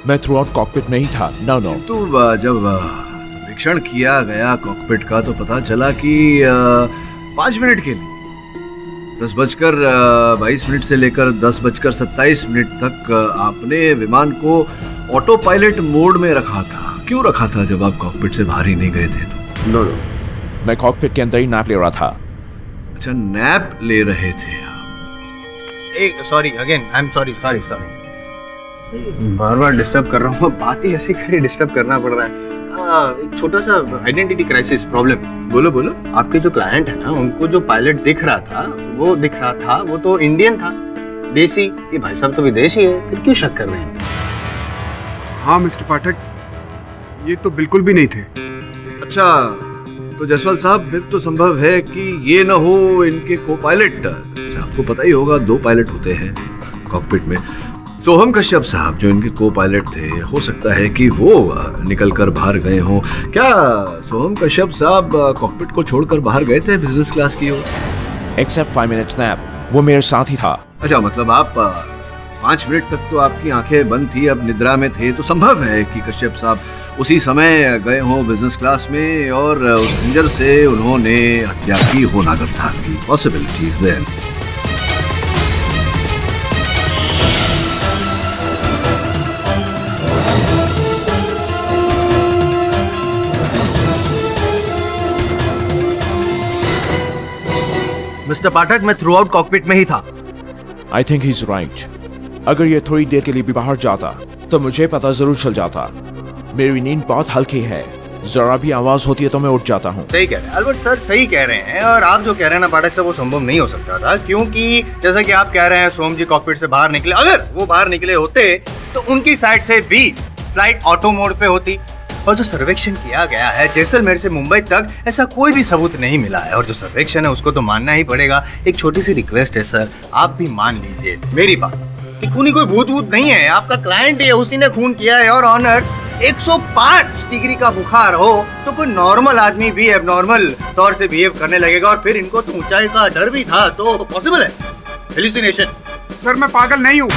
मैं थ्रू आउट कॉकपिट नहीं था। No no. तो जब सर्वेक्षण किया गया कॉकपिट का तो पता चला कि 5 मिनट के लिए 10:22 से लेकर 10:27 तक आपने विमान को ऑटो पायलट मोड में रखा था। क्यों रखा था जब आप कॉकपिट से बाहर ही नहीं गए थे? तो नो, मैं कॉकपिट के अंदर ही नैप ले रहा था। अच्छा, नैप ले रहे थे आप? एक sorry again, I am sorry. Bar bar disturb कर रहा हूँ, बात ही ऐसी करी डिस्टर्ब करना पड़ रहा है। एक छोटा सा आइडेंटिटी क्राइसिस प्रॉब्लम। बोलो। आपके जो क्लाइंट है ना, उनको जो पायलट दिख रहा था वो तो इंडियन था, देसी। ये भाई साहब तो विदेशी है, फिर क्यों शक कर रहे हैं? हाँ मिस्टर पाठक, ये तो बिल्कुल भी नहीं थे। अच्छा, तो जायसवाल साहब, फिर तो संभव है कि ये ना हो इनके को पायलट। अच्छा, आपको पता ही होगा 2 पायलट होते हैं कॉकपिट में। सोहम कश्यप साहब जो इनके को पायलट थे, हो सकता है कि वो निकल कर बाहर गए हों। क्या सोहम कश्यप साहब कॉकपिट को छोड़कर बाहर गए थे बिजनेस क्लास की ओर? एक्सेप्ट 5 मिनट्स नैप, वो मेरे साथ ही था। अच्छा, मतलब आप 5 मिनट तक तो आपकी आंखें बंद थी, अब निद्रा में थे, तो संभव है कि कश्यप साहब उसी समय गए हों बिजनेस क्लास में और उस खंजर से उन्होंने हत्या की हो नागर साहब की। Possibilities there. मिस्टर पाठक, मैं थ्रू आउट कॉकपिट में ही था। I think he is right. अगर ये थोड़ी देर के लिए भी बाहर जाता तो मुझे पता जरूर चल जाता। मेरी नींद बहुत हल्की है, जरा भी आवाज होती है तो मैं उठ जाता हूँ। सही कह रहे हैं अल्बर्ट सर, सही कह रहे हैं। और आप जो कह रहे हैं ना पाठक साहब, वो संभव नहीं हो सकता था, क्योंकि जैसा कि आप कह रहे हैं सोम जी कॉकपिट से बाहर निकले। अगर वो बाहर निकले होते तो उनकी साइड से भी फ्लाइट ऑटो मोड पे होती। और जो सर्वेक्षण किया गया है जैसलमेर से मुंबई तक, ऐसा कोई भी सबूत नहीं मिला है। और जो सर्वेक्षण है उसको तो मानना ही पड़ेगा। एक छोटी सी रिक्वेस्ट है सर, आप भी मान लीजिए मेरी बात कि खूनी कोई भूत वूत नहीं है। आपका क्लाइंट है, उसी ने खून किया है। और ऑनर 105 डिग्री का बुखार हो तो कोई नॉर्मल आदमी भी एबनॉर्मल तौर से बिहेव करने लगेगा। और फिर इनको तो ऊंचाई का डर भी था, तो पॉसिबल है हेलुसिनेशन। सर मैं पागल नहीं हूँ,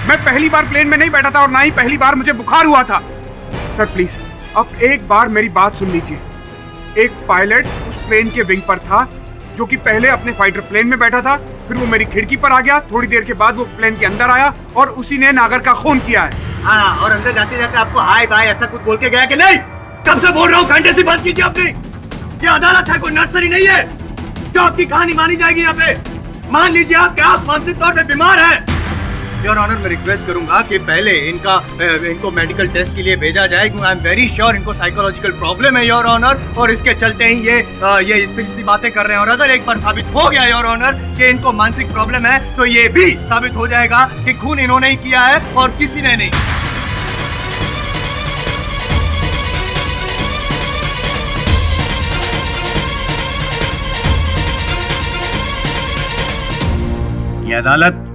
मैं पहली बार प्लेन में नहीं बैठा था और ना ही पहली बार मुझे बुखार हुआ था। सर प्लीज अब एक बार मेरी बात सुन लीजिए। एक पायलट उस प्लेन के विंग पर था जो कि पहले अपने फाइटर प्लेन में बैठा था, फिर वो मेरी खिड़की पर आ गया। थोड़ी देर के बाद वो प्लेन के अंदर आया और उसी ने नागर का खून किया है। हाँ, और अंदर जाते जाते आपको हाय बाय ऐसा कुछ बोल के गया कि नहीं? कब से बोल रहा हूँ, घंटे से बात कीजिए आपने। ये अदालत है, कोई नर्सरी नहीं है जो आपकी कहानी मानी जाएगी यहाँ पे। मान लीजिए आप मानसिक तौर पे बीमार हैं। योर ऑनर, मैं रिक्वेस्ट करूंगा कि पहले इनको मेडिकल टेस्ट के लिए भेजा जाए, क्योंकि आई एम वेरी श्योर इनको साइकोलॉजिकल प्रॉब्लम है योर ऑनर। और इसके चलते ही ये इस तरह की बातें कर रहे हैं। और अगर एक बार साबित हो गया योर ऑनर कि इनको मानसिक प्रॉब्लम है, तो ये भी साबित हो जाएगा कि खून इन्होंने ही किया है और किसी ने नहीं। ये अदालत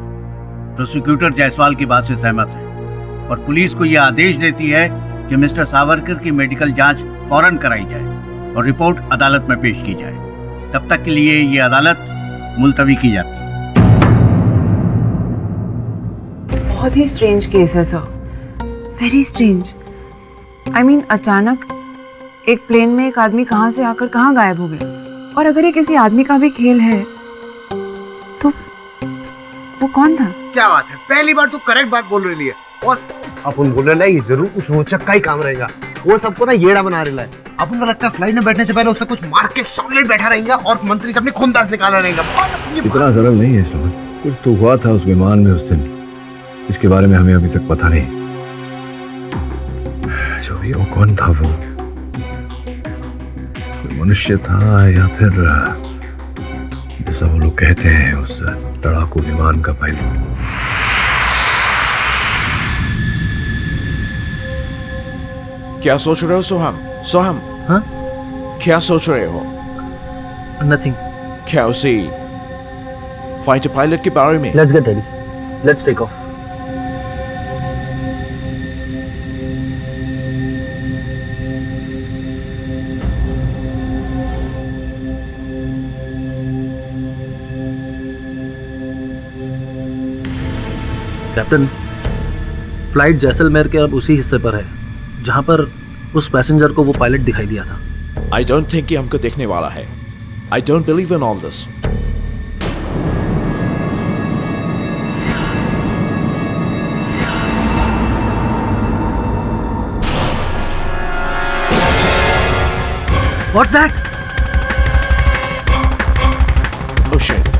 प्रोसिक्यूटर जायसवाल की बात से सहमत है और पुलिस को यह आदेश देती है कि मिस्टर सावरकर की मेडिकल जांच फौरन कराई जाए और रिपोर्ट अदालत में पेश की जाए। तब तक के लिए ये अदालत मुलतवी की जाती है। बहुत ही स्ट्रेंज केस है sir, very strange. I mean अचानक एक प्लेन में एक आदमी कहाँ से आकर कहाँ गायब हो गया। और अगर ये किसी आदमी का भी खेल है तो वो कौन था? क्या बात है, पहली बार तो करेक्ट बात बोल रही है। अपन बोल रहे ये जरूर कुछ रोचक का ही काम रहेगा। वो सबको ना येड़ा बना रहा है। अपन को लगता है फ्लाइट में बैठने से पहले उससे कुछ मार के सॉलिड बैठा रहेगा और मंत्री से अपनी खूनदास निकाला रहेगा। इतना सरल नहीं है इसमें, कुछ तो हुआ था उस विमान में उस दिन, इसके बारे में हमें अभी तक पता नहीं। जो भी वो कौन था, वो कोई मनुष्य था या फिर जैसा वो लोग कहते हैं उस लड़ाकू विमान का पायलट। क्या सोच रहे हो सोहम? सोहम, हाँ? क्या सोच रहे हो? नथिंग। क्या उसी फाइटर पायलट के बारे में? Let's get ready, let's take off. Captain, flight Jaisalmer के अब उसी हिस्से पर है जहां पर उस पैसेंजर को वो पायलट दिखाई दिया था। आई डोंट थिंक कि हमको देखने वाला है। I don't believe in all this. What's that? Oh shit,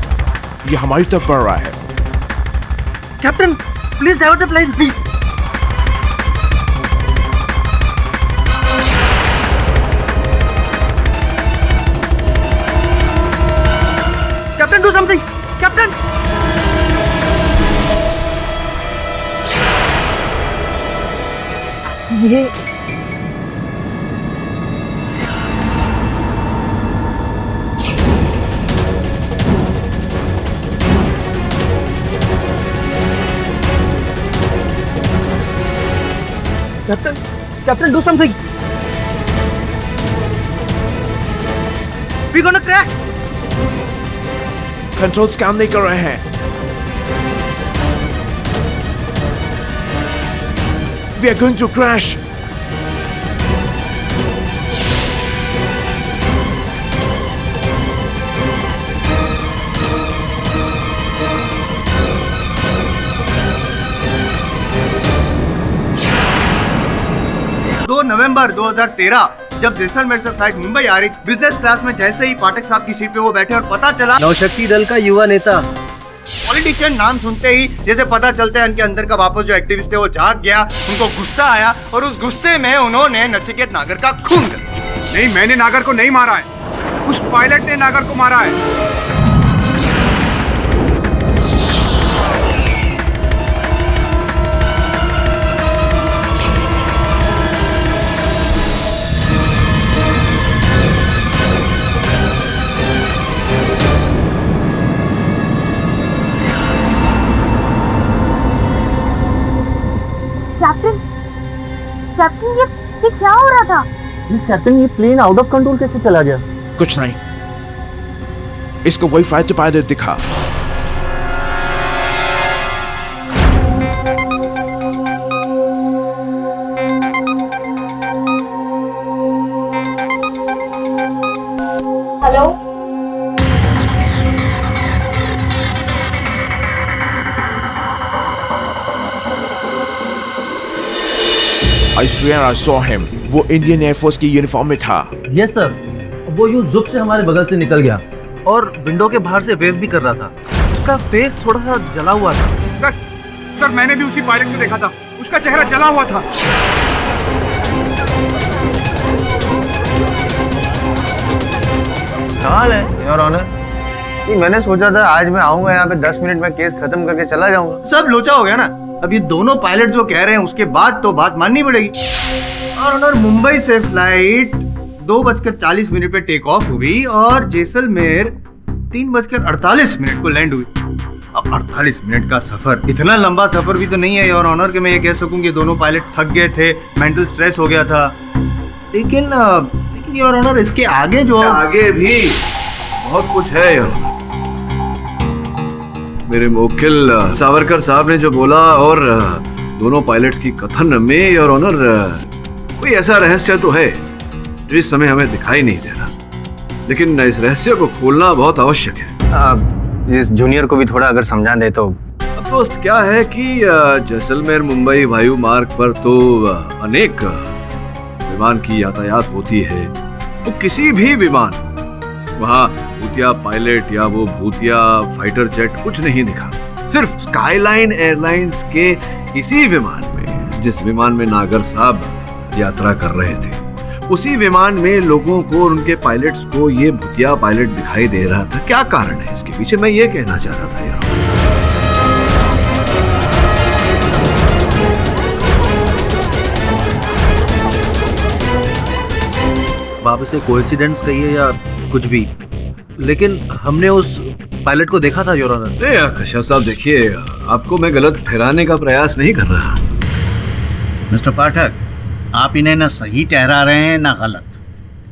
ये हमारी तरफ बढ़ रहा है। Captain, please divert the plane, please. Captain, do something. Captain, ये captain, captain, do something. We gonna crash. Controls काम नहीं कर रहे हैं। We are going to crash. नवंबर 2013 जब जैसलमेर से फ्लाइट मुंबई आ रही, बिजनेस क्लास में जैसे ही पाठक साहब की सीट पे वो बैठे और पता चला नौशक्ति दल का युवा नेता। पॉलिटिशियन नाम सुनते ही जैसे पता चलता है उनके अंदर का वापस जो एक्टिविस्ट है वो जाग गया, उनको गुस्सा आया और उस गुस्से में उन्होंने नचिकेत नागर का खून कर दिया। नहीं, मैंने नागर को नहीं मारा है, उस पायलट ने नागर को मारा है। कैप्टन, ये क्या हो रहा था? कैप्टन, ये प्लेन आउट ऑफ कंट्रोल कैसे चला गया? कुछ नहीं, इसको वही फाइटर पायलट दिखा। Hello, I swear I saw him. वो इंडियन एयरफोर्स की यूनिफॉर्म में था। यस सर, वो यूं जुप से हमारे बगल से निकल गया और विंडो के बाहर से वेव भी कर रहा था। उसका फेस थोड़ा सा जला हुआ था। सर, मैंने भी उसी पायलट को देखा था, उसका चेहरा जला हुआ था। कमाल है योर ऑनर। मैंने सोचा था आज मैं आऊंगा यहाँ पे 10 मिनट में केस खत्म करके चला जाऊंगा। सब लोचा हो गया ना। अब ये दोनों पायलट जो कह रहे हैं उसके बाद तो बात माननी पड़ेगी। और ऑनर, मुंबई से फ्लाइट 2:40 पे टेक ऑफ हुई और जैसलमेर 3:48 को लैंड हुई। अब 48 मिनट का सफर, इतना लंबा सफर भी तो नहीं है योर ऑनर कि मैं ये कह सकूं कि दोनों पायलट थक गए थे, मेंटल स्ट्रेस हो गया था। लेकिन योर ऑनर, इसके आगे जो आगे भी बहुत कुछ है यार। मेरे मुवक्किल सावरकर साहब ने जो बोला और दोनों पायलट्स की कथन में योर ऑनर कोई ऐसा रहस्य तो है जो इस समय हमें दिखाई नहीं दे रहा, लेकिन इस रहस्य को खोलना बहुत आवश्यक है। इस जूनियर को भी थोड़ा अगर समझा दे तो। अब दोस्त क्या है कि जैसलमेर मुंबई वायु मार्ग पर तो अनेक विमान की यातायात होती है, तो किसी भी विमान वहाँ भूतिया पायलट या वो भूतिया फाइटर जेट कुछ नहीं दिखा। सिर्फ स्काईलाइन एयरलाइंस के इसी विमान में, जिस विमान में नागर साहब यात्रा कर रहे थे, उसी विमान में लोगों को और उनके पायलट्स को ये भूतिया पायलट दिखाई दे रहा था। क्या कारण है इसके पीछे, मैं ये कहना चाह रहा था यार। आप इसे कोइंसिडेंस कहिए या कुछ भी, लेकिन हमने उस पायलट को देखा था योर ऑनर। नहीं कश्यप साहब, देखिए आपको मैं गलत ठहराने का प्रयास नहीं कर रहा। मिस्टर पाठक, आप इन्हें ना सही ठहरा रहे हैं ना गलत।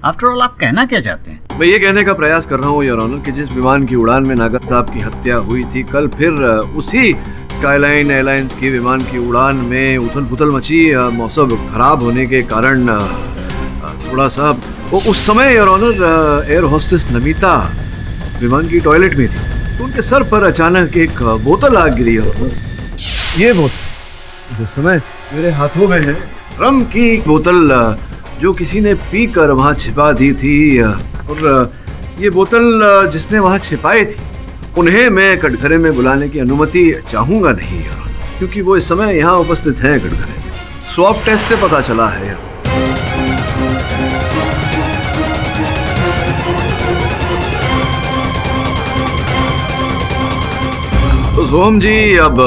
आफ्टर ऑल आप कहना क्या चाहते हैं? मैं ये कहने का प्रयास कर रहा हूँ योर ऑनर कि जिस विमान की उड़ान में नागर साहब की हत्या हुई थी, कल फिर उसी स्काईलाइन एयरलाइंस की विमान की उड़ान में उथल पुथल मची। मौसम खराब होने के कारण थोड़ा सा वो उस समय your honour air hostess Namita विमान की टॉयलेट में थी, तो उनके सर पर अचानक एक बोतल आ गिरी। ये बोतल जिस समय मेरे हाथों में है, रम की बोतल जो किसी ने पीकर वहां छिपा दी थी, और ये बोतल जिसने वहां छिपाई थी उन्हें मैं कटघरे में बुलाने की अनुमति चाहूंगा नहीं, क्योंकि वो इस समय यहाँ उपस्थित हैं कटघरे में। स्वैब टेस्ट से पता चला है। तो सोहम जी, अब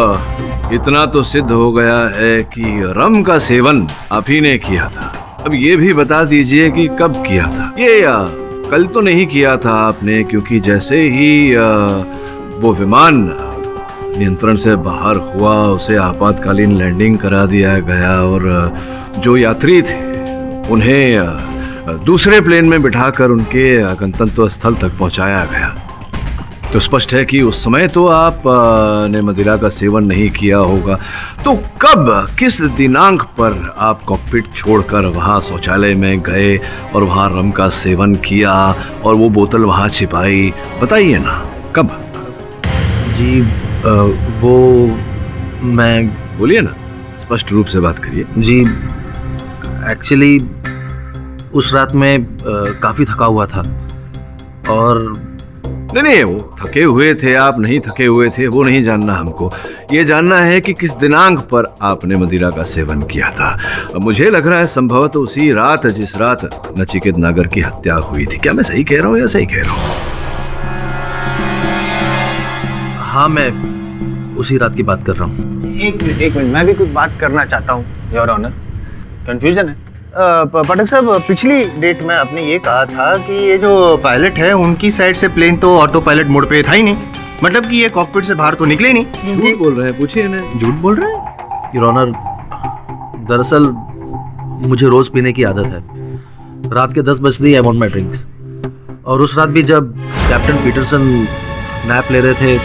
इतना तो सिद्ध हो गया है कि रम का सेवन आप ही ने किया था। अब ये भी बता दीजिए कि कब किया था। ये कल तो नहीं किया था आपने, क्योंकि जैसे ही वो विमान नियंत्रण से बाहर हुआ उसे आपातकालीन लैंडिंग करा दिया गया और जो यात्री थे उन्हें दूसरे प्लेन में बिठाकर उनके गंतव्य स्थल तक पहुंचाया गया। तो स्पष्ट है कि उस समय तो आप ने मदिरा का सेवन नहीं किया होगा। तो कब, किस दिनांक पर आप कॉकपिट छोड़कर वहां शौचालय में गए और वहां रम का सेवन किया और वो बोतल वहां छिपाई, बताइए ना कब? जी वो मैं, बोलिए ना, स्पष्ट रूप से बात करिए। जी एक्चुअली उस रात में काफ़ी थका हुआ था और नहीं, वो थके हुए थे, आप नहीं थके हुए थे, वो नहीं जानना हमको। ये जानना है कि किस दिनांक पर आपने मदिरा का सेवन किया था। मुझे लग रहा है संभवतः तो उसी रात जिस रात नचिकेत नागर की हत्या हुई थी। क्या मैं सही कह रहा हूँ या सही कह रहा हूँ? हाँ, मैं उसी रात की बात कर रहा हूँ। एक मिनट, मैं भी कुछ बात करना चाहता हूँ योर ऑनर। कंफ्यूजन है पाठक साहब। पिछली डेट में आपने ये कहा था कि ये जो पायलट है उनकी साइड से प्लेन तो ऑटो पायलट मोड पे था ही नहीं, मतलब कि ये कॉकपिट से बाहर तो निकले नहीं। झूठ बोल रहे हैं, पूछिए इन्हें। झूठ बोल रहे हैं योर ऑनर। दरअसल मुझे रोज पीने की आदत है। रात के 10 बजते ही आई वांट माय ड्रिंक्स, और उस रात भी जब कैप्टन पीटरसन नैप ले रहे थे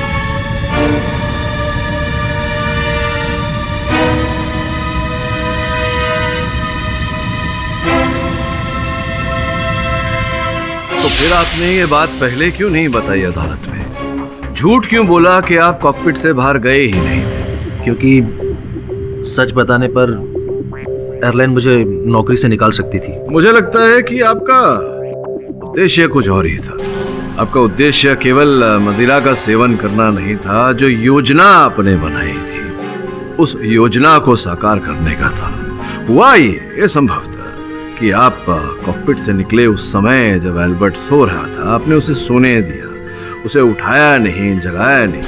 फिर आपने ये बात पहले क्यों नहीं बताई अदालत में? झूठ क्यों बोला कि आप कॉकपिट से बाहर गए ही नहीं थे? क्योंकि सच बताने पर एयरलाइन मुझे नौकरी से निकाल सकती थी। मुझे लगता है कि आपका उद्देश्य कुछ और ही था। आपका उद्देश्य केवल मदिरा का सेवन करना नहीं था, जो योजना आपने बनाई थी उस योजना को साकार करने का था। हुआ ये संभव था कि आप कॉकपिट से निकले उस समय जब एल्बर्ट सो रहा था, आपने उसे सोने दिया, उसे उठाया नहीं, जगाया नहीं।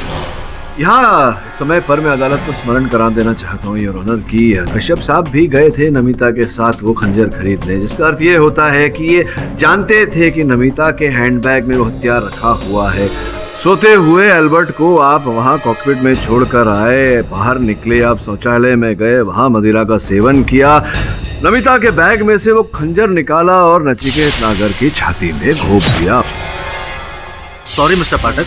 यहाँ समय पर मैं अदालत को स्मरण करा देना चाहता हूँ योर ऑनर कि कश्यप साहब भी गए थे नमिता के साथ वो खंजर खरीदने, जिसका अर्थ ये होता है कि ये जानते थे कि नमिता के हैंडबैग में वो हथियार रखा हुआ है। सोते हुए एल्बर्ट को आप वहाँ कॉकपिट में छोड़कर आए, बाहर निकले, आप शौचालय में गए, वहाँ मदिरा का सेवन किया, नमिता के बैग में से वो खंजर निकाला और नचिकेत नागर की छाती में घोंप दिया। सॉरी मिस्टर पाठक,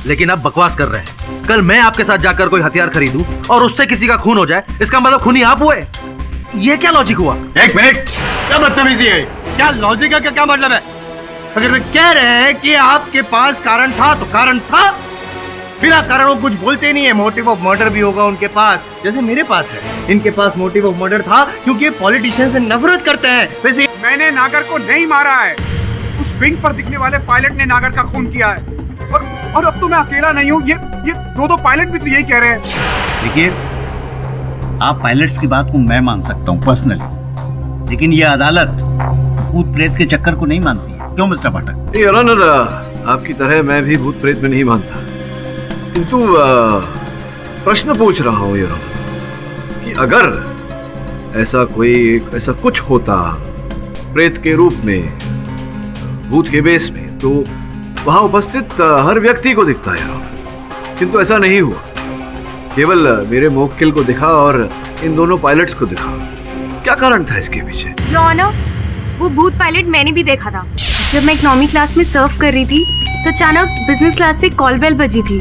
लेकिन आप बकवास कर रहे हैं। कल मैं आपके साथ जाकर कोई हथियार खरीदूं और उससे किसी का खून हो जाए, इसका मतलब खूनी आप हुए? ये क्या लॉजिक हुआ? एक मिनट, क्या बदतमीजी है? क्या लॉजिक का क्या मतलब है? अगर वे कह रहे हैं कि आपके पास कारण था तो कारण था, बिना कारण वो कुछ बोलते नहीं है। मोटिव ऑफ मर्डर भी होगा उनके पास, जैसे मेरे पास है। इनके पास मोटिव ऑफ मर्डर था क्योंकि ये पॉलिटिशियन से नफरत करते हैं। वैसे मैंने नागर को नहीं मारा है, उस विंग पर दिखने वाले पायलट ने नागर का खून किया है। और अब तो मैं अकेला नहीं हूँ, ये दो पायलट भी तो यही कह रहे हैं। देखिए, आप पायलट्स की बात को मैं मान सकता हूँ पर्सनली, लेकिन ये अदालत भूत प्रेत के चक्कर को नहीं मानती है। क्यों मिस्टर पाठक? योर ऑनर, आपकी तरह मैं भी भूत प्रेत में नहीं मानता, किंतु प्रश्न पूछ रहा हूँ योर ऑनर कि अगर ऐसा कुछ होता प्रेत के रूप में, बूथ के बेस में, तो वहां उपस्थित हर व्यक्ति को दिखता है, किंतु ऐसा नहीं हुआ। केवल मेरे मुवक्किल को दिखा और इन दोनों पायलट्स को दिखा। क्या कारण था इसके पीछे? योर ऑनर, वो भूत पायलट मैंने भी देखा था। जब मैं इकोनॉमी क्लास में सर्व कर रही थी तो अचानक बिजनेस क्लास से कॉल बेल बजी थी।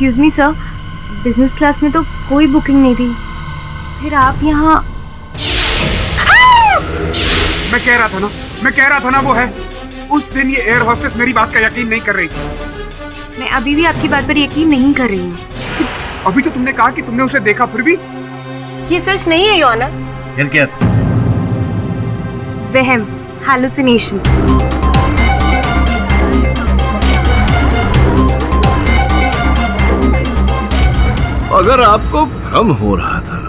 Excuse me sir, business class में तो कोई बुकिंग नहीं थी, फिर आप यहाँ? मैं कह रहा था ना वो है। उस दिन ये एयर होस्टेस मेरी बात का यकीन नहीं कर रही थी। मैं अभी भी आपकी बात पर यकीन नहीं कर रही हूँ। अभी तो तुमने कहा कि तुमने उसे देखा, फिर भी? ये सच नहीं है योर ऑनर। फिर क्या? वहम, हैलुसिनेशन। अगर आपको भ्रम हो रहा था,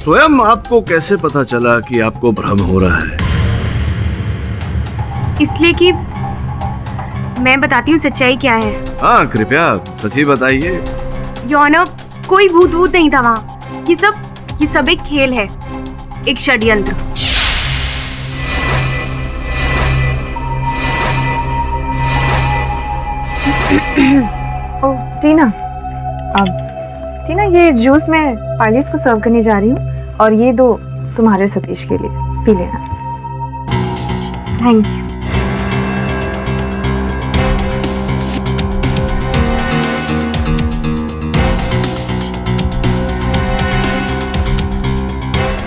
स्वयं आपको कैसे पता चला कि आपको भ्रम हो रहा है? इसलिए कि मैं बताती हूँ सच्चाई क्या है। हाँ, कृपया सच ही बताइए। योर ऑनर, कोई भूत नहीं था वहाँ। ये सब एक खेल है, एक षड्यंत्र। ओह टीना, ये जूस मैं पायलट्स को सर्व करने जा रही हूँ और ये दो तुम्हारे सतीश के लिए, पी लेना। Thank you.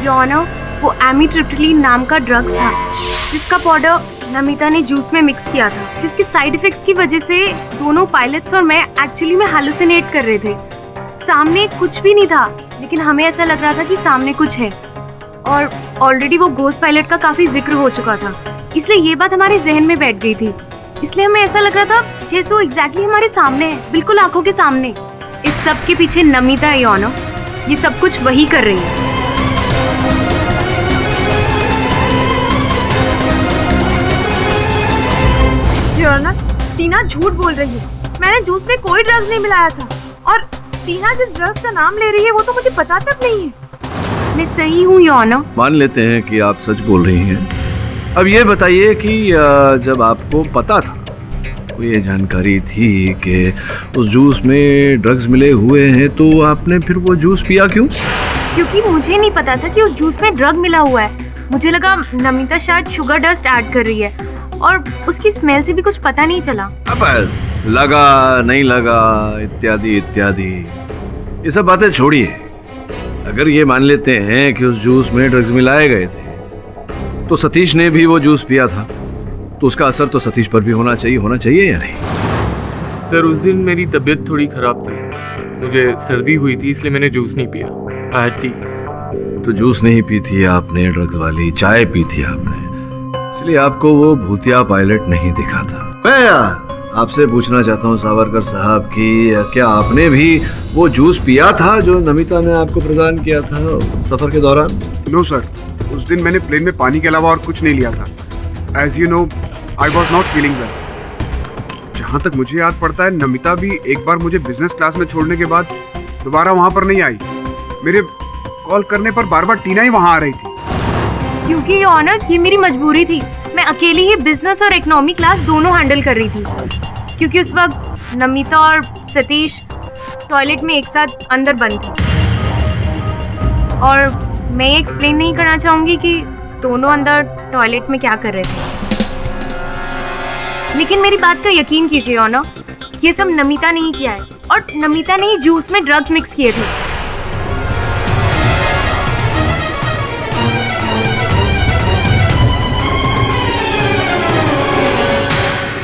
योर ऑनर, वो एमिट्रिप्टिलीन नाम का ड्रग था जिसका पाउडर नमिता ने जूस में मिक्स किया था, जिसके साइड इफेक्ट्स की वजह से दोनों पायलट्स और मैं एक्चुअली में हैलुसिनेट कर रहे थे। सामने कुछ भी नहीं था, लेकिन हमें ऐसा लग रहा था कि सामने कुछ है, और ऑलरेडी वो घोस्ट पायलट का काफी जिक्र हो चुका था, इसलिए ये बात हमारे जहन में बैठ गई थी। इसलिए हमें ऐसा लग रहा था जैसे वो एग्जैक्टली हमारे सामने है, बिल्कुल आंखों के सामने। इस सब के पीछे नमिता है योर ऑनर, ये सब कुछ वही कर रही है। योर ऑनर, टीना झूठ बोल रही है। मैंने जूस में कोई ड्रग्स नहीं मिलाया था, और टीना जिस ड्रग्स का नाम ले रही है वो तो मुझे पता तक नहीं है। मैं सही हूँ योर ऑनर। मान लेते हैं कि आप सच बोल रही हैं। अब ये बताइए कि जब आपको पता था, तो ये जानकारी थी कि उस जूस में ड्रग्स मिले हुए हैं, तो आपने फिर वो जूस पिया क्यों? क्योंकि मुझे नहीं पता था कि उस जूस में ड्रग मिला हुआ है। मुझे लगा नमिता शायद शुगर डस्ट ऐड कर रही है, और उसकी स्मेल से भी कुछ पता नहीं चला। अब लगा नहीं लगा इत्यादि इत्यादि, ये सब बातें छोड़िए। अगर ये मान लेते हैं कि उस जूस में ड्रग्स मिलाए गए थे, तो सतीश ने भी वो जूस पिया था, तो उसका असर तो सतीश पर भी होना चाहिए या नहीं? सर, उस दिन मेरी तबीयत थोड़ी खराब थी, मुझे सर्दी हुई थी, इसलिए मैंने जूस नहीं पिया। I had T. तो जूस नहीं पी थी आपने, ड्रग्स वाली चाय पी थी आपने, इसलिए आपको वो भूतिया पायलट नहीं दिखा था। मैं आपसे पूछना चाहता हूँ सावरकर साहब कि क्या आपने भी वो जूस पिया था जो नमिता ने आपको प्रदान किया था सफर के दौरान? नो सर, उस दिन मैंने प्लेन में पानी के अलावा और कुछ नहीं लिया था। As you know, I was not feeling well. जहाँ तक मुझे याद पड़ता है, नमिता भी एक बार मुझे बिजनेस क्लास में छोड़ने के बाद दोबारा वहाँ पर नहीं आई। मेरे कॉल करने पर बार बार टीना ही वहाँ आ रही थी। क्योंकि योर ऑनर, ये मेरी मजबूरी थी। मैं अकेली ही बिजनेस और इकोनॉमी क्लास दोनों हैंडल कर रही थी, क्योंकि उस वक्त नमिता और सतीश टॉयलेट में एक साथ अंदर बंद थे, और मैं ये एक्सप्लेन नहीं करना चाहूँगी कि दोनों अंदर टॉयलेट में क्या कर रहे थे। लेकिन मेरी बात का यकीन कीजिए ऑनर, ये सब नमिता ने ही किया है, और नमिता ने ही जूस में ड्रग्स मिक्स किए थे।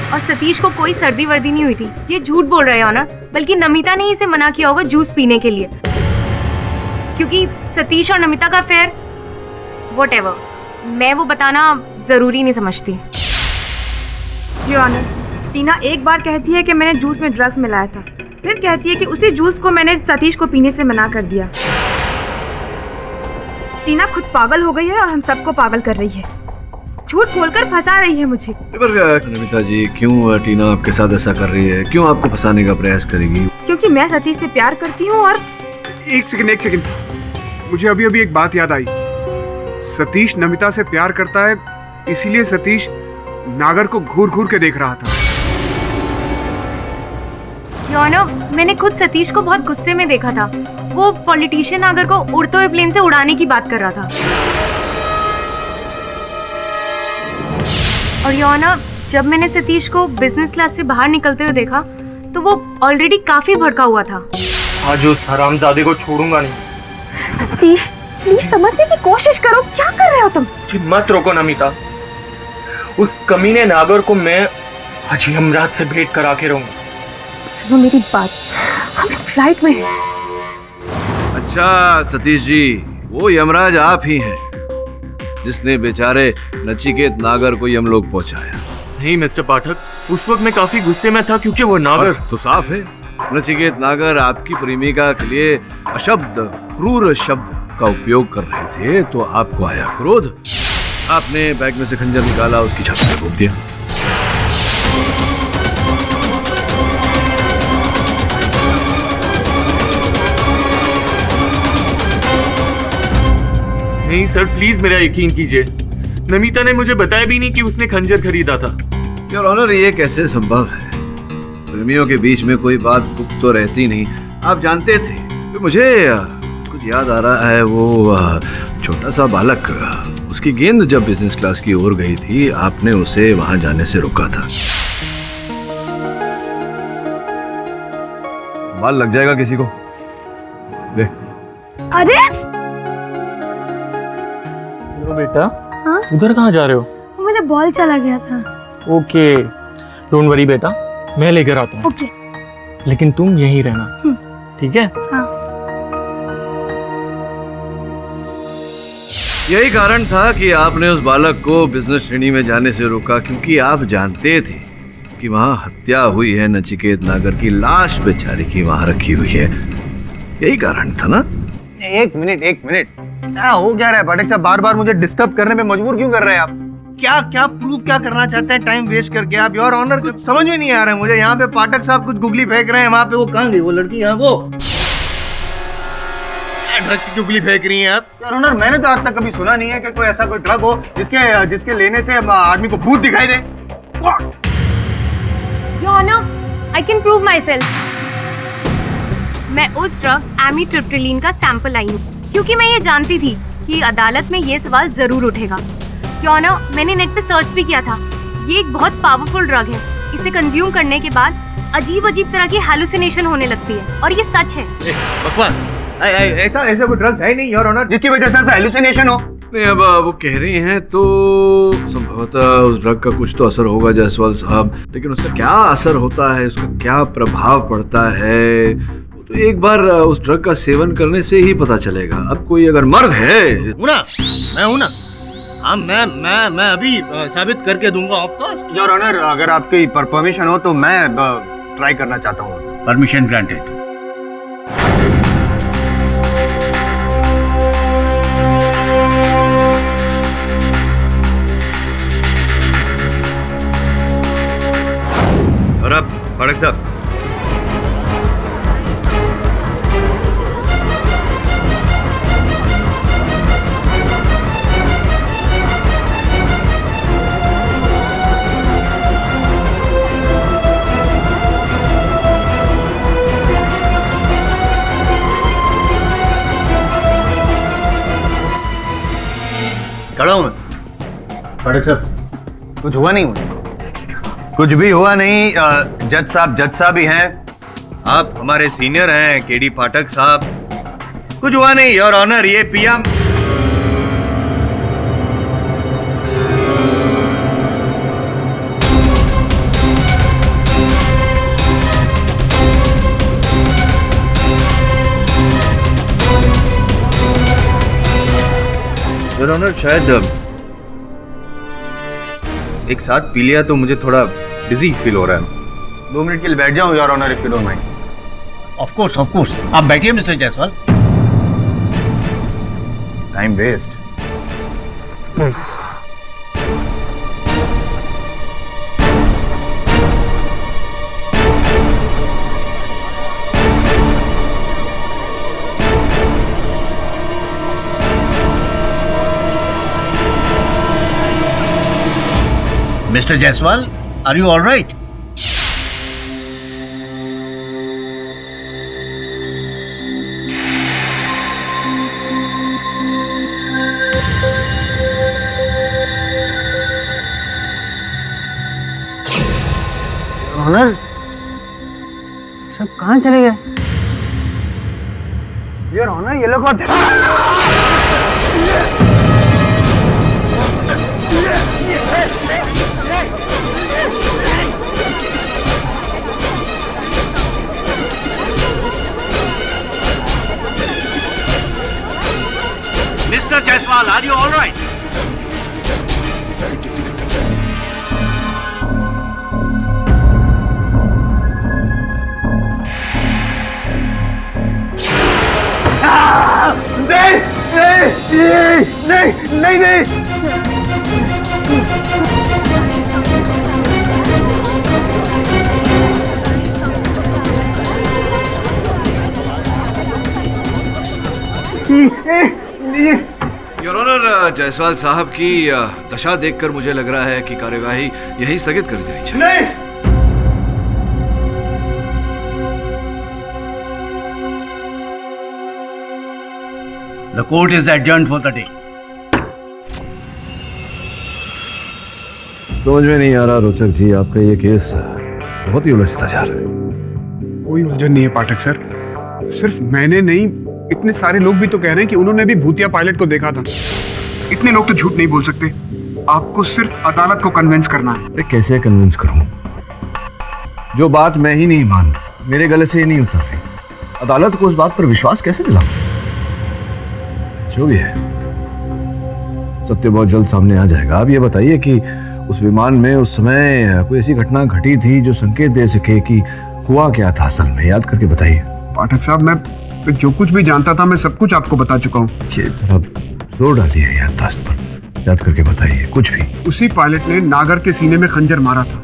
और सतीश को कोई सर्दी वर्दी नहीं हुई थी, ये झूठ बोल रहे हैं ऑनर। बल्कि नमिता ने ही इसे मना किया होगा जूस पीने के लिए, क्योंकि सतीश और नमिता का अफेयर, व्हाटएवर, मैं वो बताना जरूरी नहीं समझती। योर ऑनर, टीना एक बार कहती है कि मैंने जूस में ड्रग्स मिलाया था, फिर कहती है कि उसी जूस को मैंने सतीश को पीने से मना कर दिया। टीना खुद पागल हो गई है और हम सबको पागल कर रही है। झूठ बोलकर फंसा रही है मुझे। पर नमिता जी, क्यों टीना आपके साथ ऐसा कर रही है? क्यों आपको फंसाने का प्रयास करेगी? क्योंकि मैं सतीश से प्यार करती हूँ और एक सेकंड, मुझे अभी अभी एक बात याद आई। सतीश नमिता से प्यार करता है, इसीलिए सतीश नागर को घूर घूर के देख रहा था। योनो, मैंने खुद सतीश को बहुत गुस्से में देखा था। वो पॉलिटिशियन नागर को उड़ते हुए प्लेन से उड़ाने की बात कर रहा था। और योना, जब मैंने सतीश को बिजनेस क्लास से बाहर निकलते हुए देखा तो वो ऑलरेडी काफी भड़का हुआ था। आज उस हरामजादे को छोड़ूंगा नहीं। सतीश, प्लीज समझने की कोशिश करो, क्या कर रहे हो तुम? मत रोको नमिता, उस कमीने नागर को मैं आज यमराज से भेंट करा के रहूंगा। सुनो मेरी बात, हम फ्लाइट में हैं। अच्छा सतीश जी, वो यमराज आप ही हैं जिसने बेचारे नचिकेत नागर को यमलोक पहुंचाया। नहीं मिस्टर पाठक, उस वक्त मैं काफी गुस्से में था क्योंकि वो नागर तो साफ है, नचिकेत नागर आपकी प्रेमिका के लिए अशब्द क्रूर शब्द का उपयोग कर रहे थे, तो आपको आया क्रोध। आपने बैग में से खंजर निकाला, उसकी छाती में घोंप दिया। नहीं सर, प्लीज मेरा यकीन कीजिए। नमिता ने मुझे बताया भी नहीं कि उसने खंजर खरीदा था। योर ऑनर, ये कैसे संभव है? प्रेमियों के बीच में कोई बात गुप्त तो रहती नहीं। आप जानते थे। तो मुझे कुछ याद आ रहा है, वो छोटा सा बालक, उसकी गेंद जब बिजनेस क्लास की ओर गई थी, आपने उसे वहां जाने से रोका था। बाल लग जाएगा किसी को। ले। अरे बेटा, हाँ? उधर कहाँ जा रहे हो? मुझे बॉल चला गया था। ओके, डोंट वरी बेटा, मैं लेकर आता हूँ। ओके। लेकिन तुम यहीं रहना, ठीक है? हाँ। यही कारण था कि आपने उस बालक को बिजनेस श्रेणी में जाने से रोका, क्योंकि आप जानते थे कि वहां हत्या हुई है, नचिकेत नागर की लाश बेचारे की वहां रखी हुई है। यही कारण था ना? एक मिनट, क्या हो क्या रहा है? पाठक साहब बार बार मुझे डिस्टर्ब करने में मजबूर क्यों कर रहे हैं आप? क्या प्रूफ क्या करना चाहते हैं टाइम वेस्ट करके आप? योर ऑनर, कुछ समझ में नहीं आ रहा है मुझे। यहाँ पे पाठक साहब कुछ गुगली फेंक रहे हैं, वहाँ पे वो कहाँ गई वो लड़की? यहाँ वो ड्रग की गुगली फेंक रही हैं आप। योर ऑनर, मैंने तो आज तक कभी सुना नहीं है कि कोई ऐसा कोई ड्रग हो जिसके लेने से आदमी को भूत दिखाई दे। Your honour, I can prove myself. मैं उस ड्रग एमिट्रिप्टिलीन का सैंपल आई हूँ, क्योंकि मैं ये जानती थी कि अदालत में ये सवाल जरूर उठेगा। क्यों ना, मैंने नेट पे सर्च भी किया था। ये एक बहुत पावरफुल ड्रग है। इसे कंज्यूम करने के बाद अजीब तरह की हैलुसिनेशन होने लगती है, और ये सच है। बकवास, ऐसा कोई ड्रग है नहीं योर ऑनर जिसकी वजह से ऐसा हैलुसिनेशन हो। नहीं, अब वो कह रही हैं तो संभवतः उस ड्रग का कुछ तो असर होगा जायसवाल साहब, लेकिन उसका क्या असर होता है, उसका क्या प्रभाव पड़ता है, तो एक बार उस ड्रग का सेवन करने से ही पता चलेगा। अब कोई अगर मर्द है, मैं हूँ ना, हाँ मैं अभी साबित करके दूंगा आपको। योर ऑनर, अगर आपकी परमिशन हो तो मैं ट्राई करना चाहता हूँ। Permission granted. और अब पाठक साहब, खड़ा हूँ मैं। पाठक साहब, कुछ हुआ नहीं मुझे, कुछ भी हुआ नहीं। जज साहब ही हैं, आप हमारे सीनियर हैं केडी पाठक साहब। कुछ हुआ नहीं योर ऑनर, ये पिया। योर ऑनर, शायद एक साथ पी लिया तो मुझे थोड़ा बिजी फील हो रहा है। 2 मिनट के लिए बैठ जाऊं your honour, if you don't mind. Of course आप बैठिए mister Jaiswal. Time waste. Mister Jaiswal, are you all right? Honour, सब कहाँ चले गए? योर ऑनर, ये लोग mister Jaiswal, are you all right? नहीं। योर ऑनर, जायसवाल साहब की दशा देखकर मुझे लग रहा है कि कार्यवाही यहीं स्थगित कर देनी चाहिए। नहीं। The court is adjourned for the day. समझ में नहीं आ रहा रोचक जी, आपका ये केस बहुत ही उलझता जा रहा है। कोई उलझन नहीं है पाठक सर, सिर्फ मैंने नहीं, इतने सारे लोग भी तो कह रहे हैं कि उन्होंने भी भूतिया पायलट को देखा था। इतने लोग तो झूठ नहीं बोल सकते। आपको सिर्फ अदालत को कन्विंस करना है। अरे कैसे कन्विंस करूं? जो बात मैं ही नहीं मान, मेरे गले से ही नहीं उतर रही, अदालत को उस बात पर विश्वास कैसे दिलाऊं? जो भी है, सत्य बहुत जल्द सामने आ जाएगा। आप ये बताइए कि उस विमान में उस समय कोई ऐसी घटना घटी थी जो संकेत दे सके कि हुआ क्या था असल में? याद करके बताइए। पाठक साहब, मैं जो कुछ भी जानता था मैं सब कुछ आपको बता चुका हूँ। जोर डालिए याददाश्त पर, याद करके बताइए कुछ भी। उसी पायलट ने नागर के सीने में खंजर मारा था।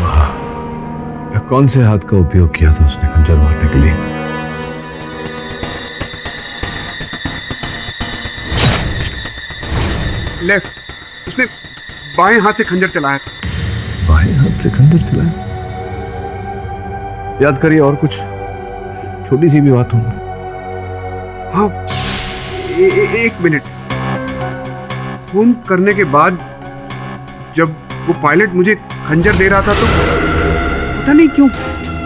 वाह, कौन से हाथ का उपयोग किया था उसने खंजर मारने के लिए? लेफ्ट। उसने बाएं हाथ से खंजर चलाया था। बाएं हाथ से खंजर चलाया? याद करिए और कुछ छोटी सी भी बात हो। हाँ, एक मिनट। फोन करने के बाद जब वो पायलट मुझे खंजर दे रहा था तो पता नहीं क्यों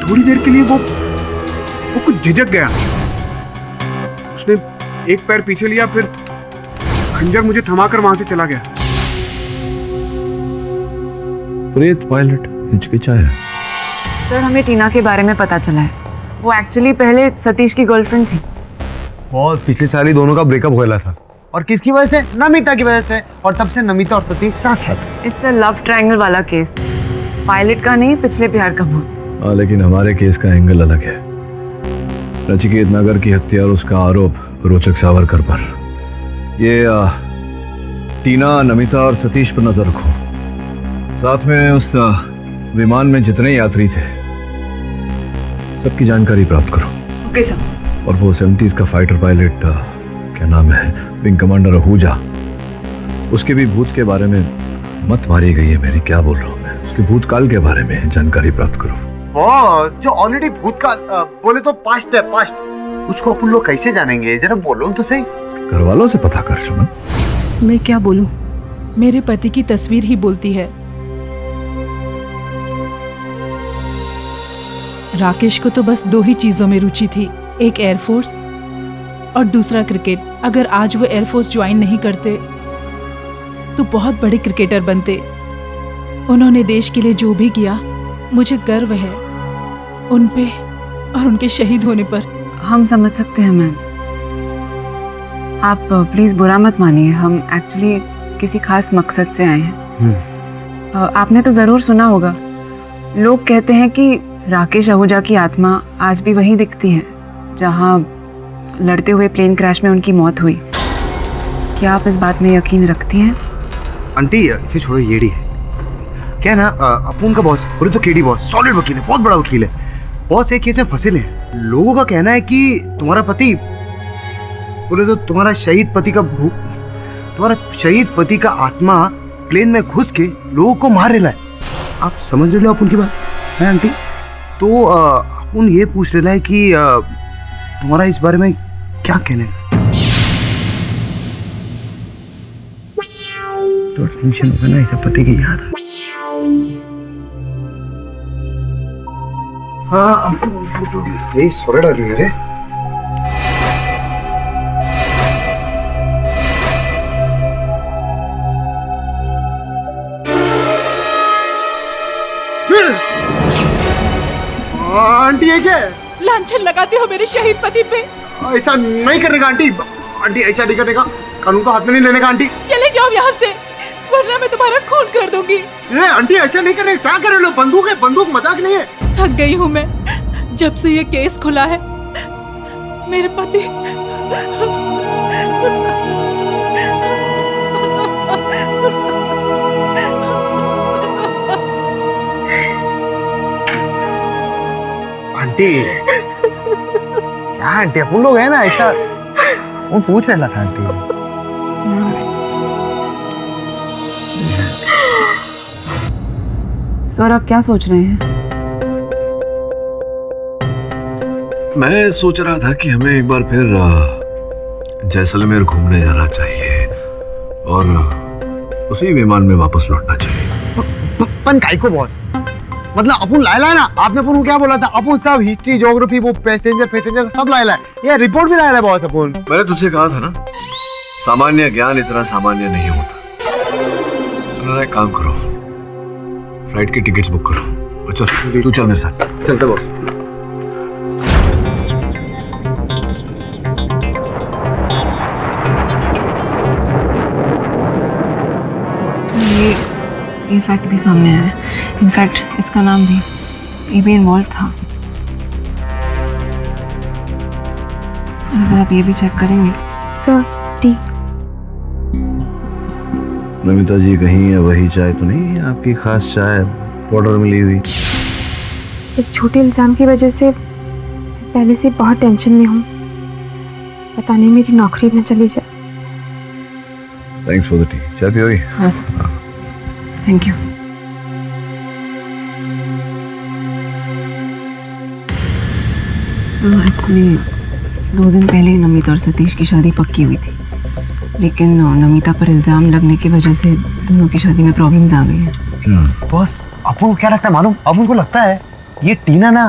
थोड़ी देर के लिए वो कुछ झिझक गया। उसने एक पैर पीछे लिया, फिर खंजर मुझे थमाकर वहां से चला गया। प्रेत पायलट हिचकिचाया। सर, हमें टीना के बारे में पता चला है। वो एक्चुअली पहले सतीश की गर्लफ्रेंड थी। बहुत पिछले साल ही दोनों का ब्रेकअप हुआ था। और किसकी वजह से? नमिता की वजह से। और तब से नमिता और सतीश साथ हैं। इट्स अ लव ट्रायंगल वाला केस, पायलट का नहीं, पिछले प्यार का भूत। हाँ, लेकिन हमारे केस का एंगल अलग है। नचिकेत नागर की हत्या और उसका आरोप रोचक सावरकर पर। ये टीना, नमिता और सतीश पर नजर रखो। साथ में उस विमान में जितने यात्री थे सबकी जानकारी प्राप्त करो। Okay sir. और वो 70s का फाइटर पायलट, क्या नाम है, विंग कमांडर आहूजा, उसके भी भूत के बारे में मत मारी गई है मेरी, क्या बोल रहा हूँ मैं, उसके भूतकाल के बारे में जानकारी प्राप्त करो। वो जो ऑलरेडी भूतकाल बोले तो पास्ट है, पास्ट। उसको अपन लोग कैसे जानेंगे? जरा बोलो तो सही। घर वालों से पता कर सुमन। मैं क्या बोलूं? मेरे पति की तस्वीर ही बोलती है। राकेश को तो बस 2 ही चीजों में रुचि थी, एक एयरफोर्स और दूसरा क्रिकेट। अगर आज वो एयरफोर्स ज्वाइन नहीं करते तो बहुत बड़े क्रिकेटर बनते। उन्होंने देश के लिए जो भी किया, मुझे गर्व है उन पे और उनके शहीद होने पर। हम समझ सकते हैं मैम, आप प्लीज बुरा मत मानिए। हम एक्चुअली किसी खास मकसद से आए हैं। आपने तो जरूर सुना होगा, लोग कहते हैं कि राकेश आहूजा की आत्मा आज भी वहीं दिखती है जहां लड़ते हुए प्लेन क्रैश में उनकी मौत हुई। क्या आप इस बात में यकीन रखती हैं? आंटी इसे छोड़ो, येड़ी है क्या ना। अपुन का बॉस, बोले तो केडी बॉस, सॉलिड वकील है, बहुत बड़ा वकील है। बॉस एक केस में फंसे हैं। लोगों का कहना है कि तुम्हारा पति, बोले तो तुम्हारा शहीद पति का आत्मा प्लेन में घुस के लोगों को मार रहा है। आप समझ रहे हो अपन की बात है आंटी? तो अपन ये पूछ रहा है कि तुम्हारा इस बारे में क्या कहना है? तो टेंशन होगा ना ऐसा पति की याद। हाँ अपन फोटो ये सोरे डाल रही है रे। आंटी ये क्या है? लांछन लगाते हो मेरे शहीद पति पे। ऐसा नहीं करने का आंटी। आंटी ऐसा नहीं करने का, कानून को हाथ में नहीं लेने का आंटी। चले जाओ यहाँ से, वरना मैं तुम्हारा खून कर दूंगी। ये आंटी ऐसा नहीं करने, क्या कर रहे हो? बंदूक है, बंदूक मजाक नहीं है। थक गई हूँ मैं, जब से ये केस खुला है मेरे पति आंटी क्या आंटी, अपन लोग है ना ऐसा, वो पूछ रहा था आंटी। सर आप क्या सोच रहे हैं? मैं सोच रहा था कि हमें एक बार फिर जैसलमेर घूमने जाना चाहिए और उसी विमान में वापस लौटना चाहिए। पन काय को बॉस, मतलब अपन लायला है ना, आपने अपन को क्या बोला था? अपन सब हिस्ट्री ज्योग्राफी वो पैसेंजर सब लायला है, ये रिपोर्ट भी लायला है बॉस अपन। मैंने तुझसे कहा था ना, सामान्य ज्ञान इतना सामान्य नहीं होता। तो एक काम करो, फ्लाइट की टिकट्स बुक करो और चल, तू चल मेरे साथ। चलते बॉस। ये फैक्ट भी सामने आया है। इनफैक्ट इसका नाम भी ये भी इन्वॉल्व था। अगर आप ये भी चेक करेंगे। Sir T. नमिता जी कहीं वही चाय तो नहीं है आपकी खास चाय पाउडर मिली हुई? एक छोटे इल्जाम की वजह से पहले से बहुत टेंशन में हूँ, पता नहीं मेरी नौकरी न चली जाए। Thanks for the T. चाय पियोगी? हाँ सर, थैंक यू। एक्चुअली 2 दिन पहले ही नमिता और सतीश की शादी पक्की हुई थी, लेकिन नमिता पर इल्जाम लगने की वजह से दोनों की शादी में प्रॉब्लम्स आ गई हैं। बॉस अपन को क्या लगता है मालूम? अपन को लगता है ये टीना ना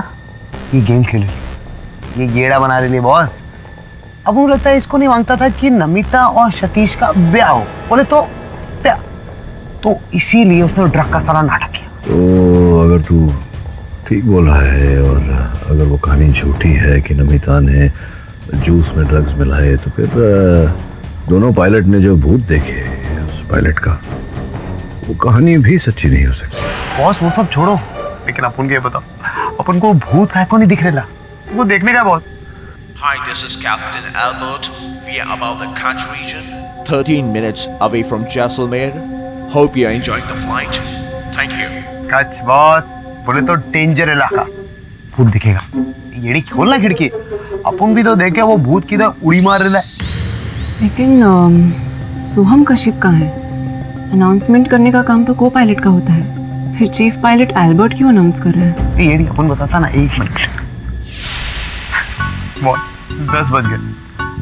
ये गेम खेल रही, ये गेड़ा बना रही है बॉस। अपन को लगता है इसको नहीं मांगता था कि नमिता और सतीश का ब्याह हो, बोले तो ब्याह, तो इसीलिए उसने ड्रग का सारा नाटक किया। तो अगर तू ठीक बोल रहा है और अगर वो कहानी झूठी है कि नमिता ने जूस में ड्रग्स मिलाए, तो फिर दोनों पायलट ने जो भूत देखे उस पायलट का, वो कहानी भी सच्ची नहीं हो सकती। बॉस वो सब छोड़ो, लेकिन अपन को ये बताओ, अपन को भूत काय को नहीं दिख रहा? वो देखने का boss. Hi, this is Captain Albert. We are about the Kutch region, 13 minutes away from Jaisalmer. Hope you are enjoying the flight. Thank you. कच बॉस, बोले तो डेंजर इलाका, भूत दिखेगा। ये खोलना खिड़की, अपन भी तो देखे वो भूत किधर उड़ी मार रहा है। लेकिन सोहम कश्यप कहाँ है? अनाउंसमेंट करने का काम तो को पायलट का होता है, फिर चीफ पायलट एल्बर्ट क्यों अनाउंस कर रहा है? ये अपन बताता ना, 1 मिनट। 10 बज गए,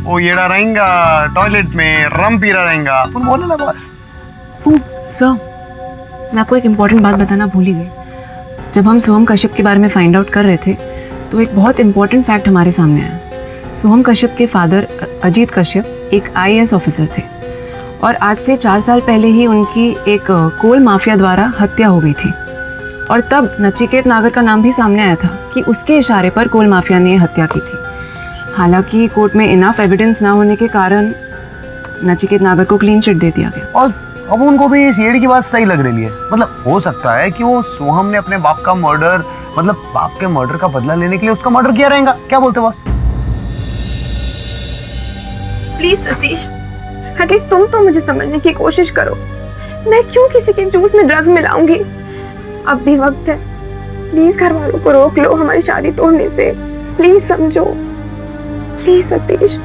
वो येड़ा रहेगा टॉयलेट में, रम पी रहा रहेगा, अपन बोले ना बॉस। सर मैं आपको एक इम्पोर्टेंट बात बताना भूल ही गई। जब हम सोहम कश्यप के बारे में फाइंड आउट कर रहे थे तो एक बहुत इम्पोर्टेंट फैक्ट हमारे सामने आया। सोहम कश्यप के फादर अजीत कश्यप एक IAS ऑफिसर थे और आज से 4 साल पहले ही उनकी एक कोल माफिया द्वारा हत्या हो गई थी, और तब नचिकेत नागर का नाम भी सामने आया था कि उसके इशारे पर कोल माफिया ने हत्या की थी। हालांकि कोर्ट में इनफ एविडेंस ना होने के कारण नचिकेत नागर को क्लीन चिट दे दिया गया। और अब उनको भी इस येड़ी की बात सही लग रही है। मतलब हो सकता है कि वो सोहम ने अपने बाप का मर्डर, मतलब बाप के मर्डर का बदला लेने के लिए उसका मर्डर किया रहेगा। क्या बोलते बॉस? प्लीज सतीश, एटलीस्ट तुम तो मुझे समझने की कोशिश करो। मैं क्यों किसी के जूस में ड्रग्स मिलाऊंगी? अब भी वक्त है, प्लीज घर वालों को रोक लो हमारी शादी तोड़ने से। प्लीज समझो, प्लीज सतीश।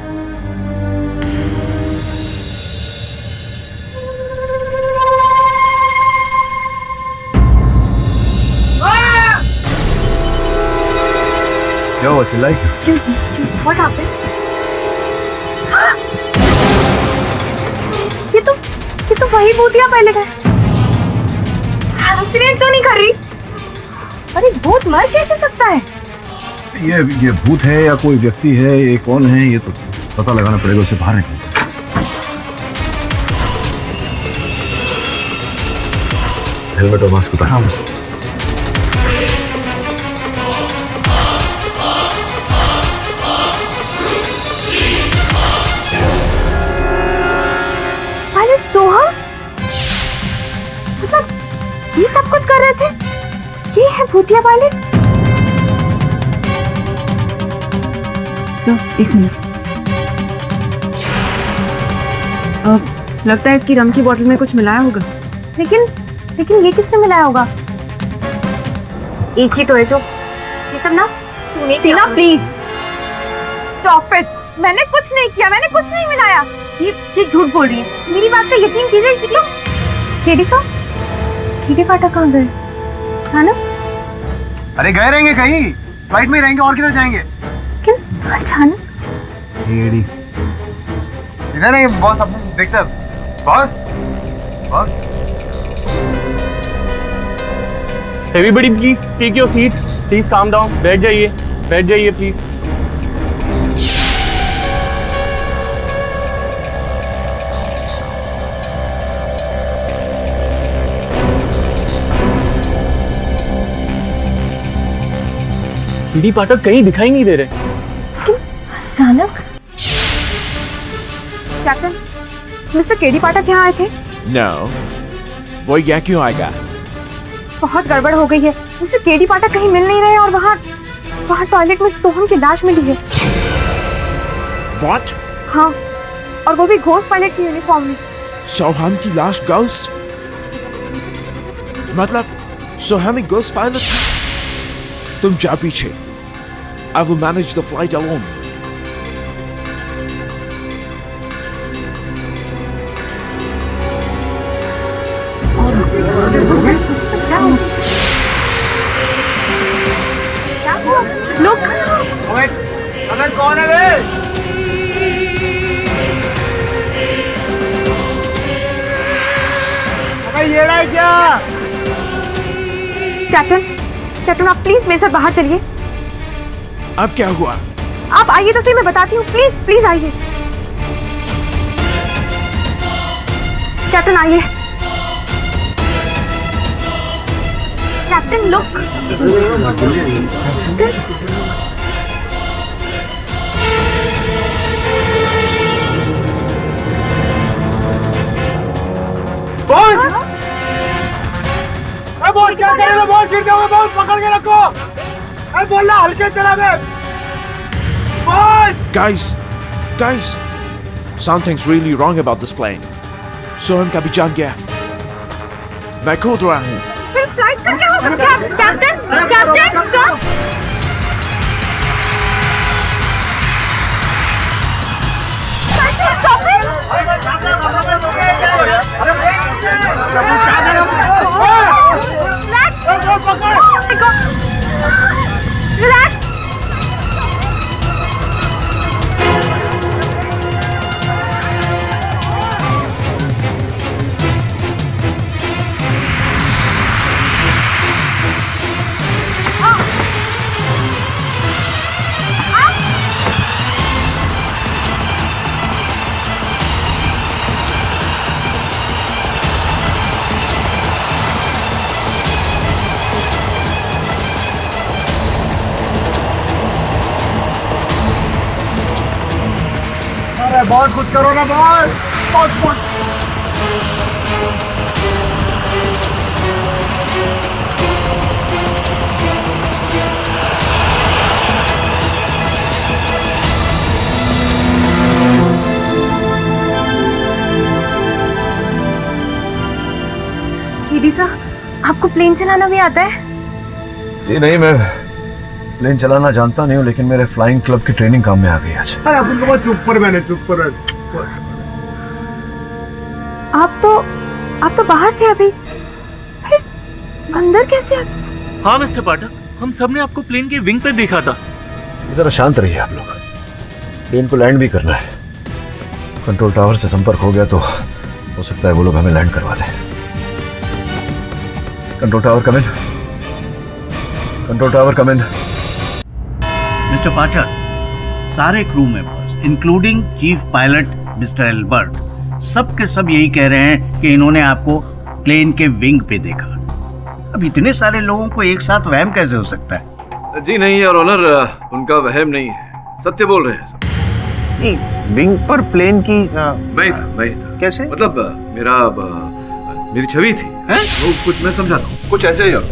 चिल्लाई क्यों? What happened? ये तो वही भूतिया पहले का हालुसिनेट तो नहीं कर रही? अरे भूत मर कैसे सकता है? ये भूत है या कोई व्यक्ति है, ये कौन है, ये तो पता लगाना पड़ेगा, उसे बाहर निकाल। हेलमेट और मास्क उतारा। अरे सोहम, मतलब ये सब कुछ कर रहे थे? ये है भूतिया पायलट? एक मिनट। लगता है इसकी रम की बोतल में कुछ मिलाया होगा। लेकिन ये किसने मिलाया होगा? एक ही तो है जो ये सब ना तूने किया। Please stop it. मैंने कुछ नहीं किया, मैंने कुछ नहीं मिलाया। ये झूठ बोल रही है। मेरी बात पे यकीन कीजिए। क्यों? केडी पाठक कहाँ गए? हाँ ना? अरे गए रहेंगे कहीं, फ्लाइट में रहेंगे और किधर जाएंगे? किन अचानक? केडी इधर नहीं बॉस, अब देखते हैं। Boss everybody please take your seat, please calm down, बैठ जाइए प्लीज। केडी पाठक कहीं दिखाई नहीं दे रहे। अचानक? कैप्टन, मिस्टर केडी पाठक यहाँ आए थे? No. वो यहाँ क्यों आएगा? बहुत गड़बड़ हो गई है। मिस्टर केडी पाठक कहीं मिल नहीं रहे और वहाँ टॉयलेट में सोहम की लाश मिली है। What? हाँ, और वो भी घोस्ट पायलट की यूनिफॉर्म में। सोहम की लाश घोस्ट? मतलब सोहम एक घोस्ट पायलट था? तुम जा पीछे। I will manage the flight alone. Look! अगर कौन है वे? अबे ये रहा क्या? कैप्टन आप प्लीज मेरे साथ बाहर चलिए। अब क्या हुआ? आप आइए तो सही, मैं बताती हूँ। प्लीज आइए। कैप्टन आइए। Captain look. बोल क्या करेगा? बोल गिर जाओगे, बोल पकड़ के रखो। अरे बोल रहा हल्के चला दे। Guys, something's really wrong about this plane. सोहम का भी जान गया। मैं कूद रहा हूँ। फिर फ्लाइट का क्या होगा? Captain stop. रिलैक्स। बहुत कुछ करो ना बहुत। केडी साहब, आपको प्लेन चलाना भी आता है? जी नहीं, मैं प्लेन चलाना जानता नहीं हूँ, लेकिन मेरे फ्लाइंग क्लब की ट्रेनिंग काम में आ गई आज। अरे अपन तो सुपरमैन है, सुपरमैन। आप तो बाहर थे अभी, फिर अंदर कैसे आ? हाँ मिस्टर पाठक, हम सब ने आपको प्लेन के विंग पे देखा था। जरा शांत रहिए आप लोग, प्लेन को लैंड भी करना है। कंट्रोल टावर से संपर्क हो गया तो हो सकता है वो लोग हमें लैंड करवा दें। कंट्रोल टावर कम इन, कंट्रोल टावर कम इन। मिस्टर पाठक, सारे crew members including chief pilot mister Albert सब के सब यही कह रहे हैं कि इन्होंने आपको प्लेन के विंग पे देखा। अब इतने सारे लोगों को एक साथ वहम कैसे हो सकता है? जी नहीं योर ऑनर, उनका वहम नहीं है, सत्य बोल रहे हैं सब। नहीं, विंग पर प्लेन की मैं था। कैसे? मतलब मेरी छवि थी। वो कुछ मैं समझाता हूँ, कुछ ऐसे ही यहाँ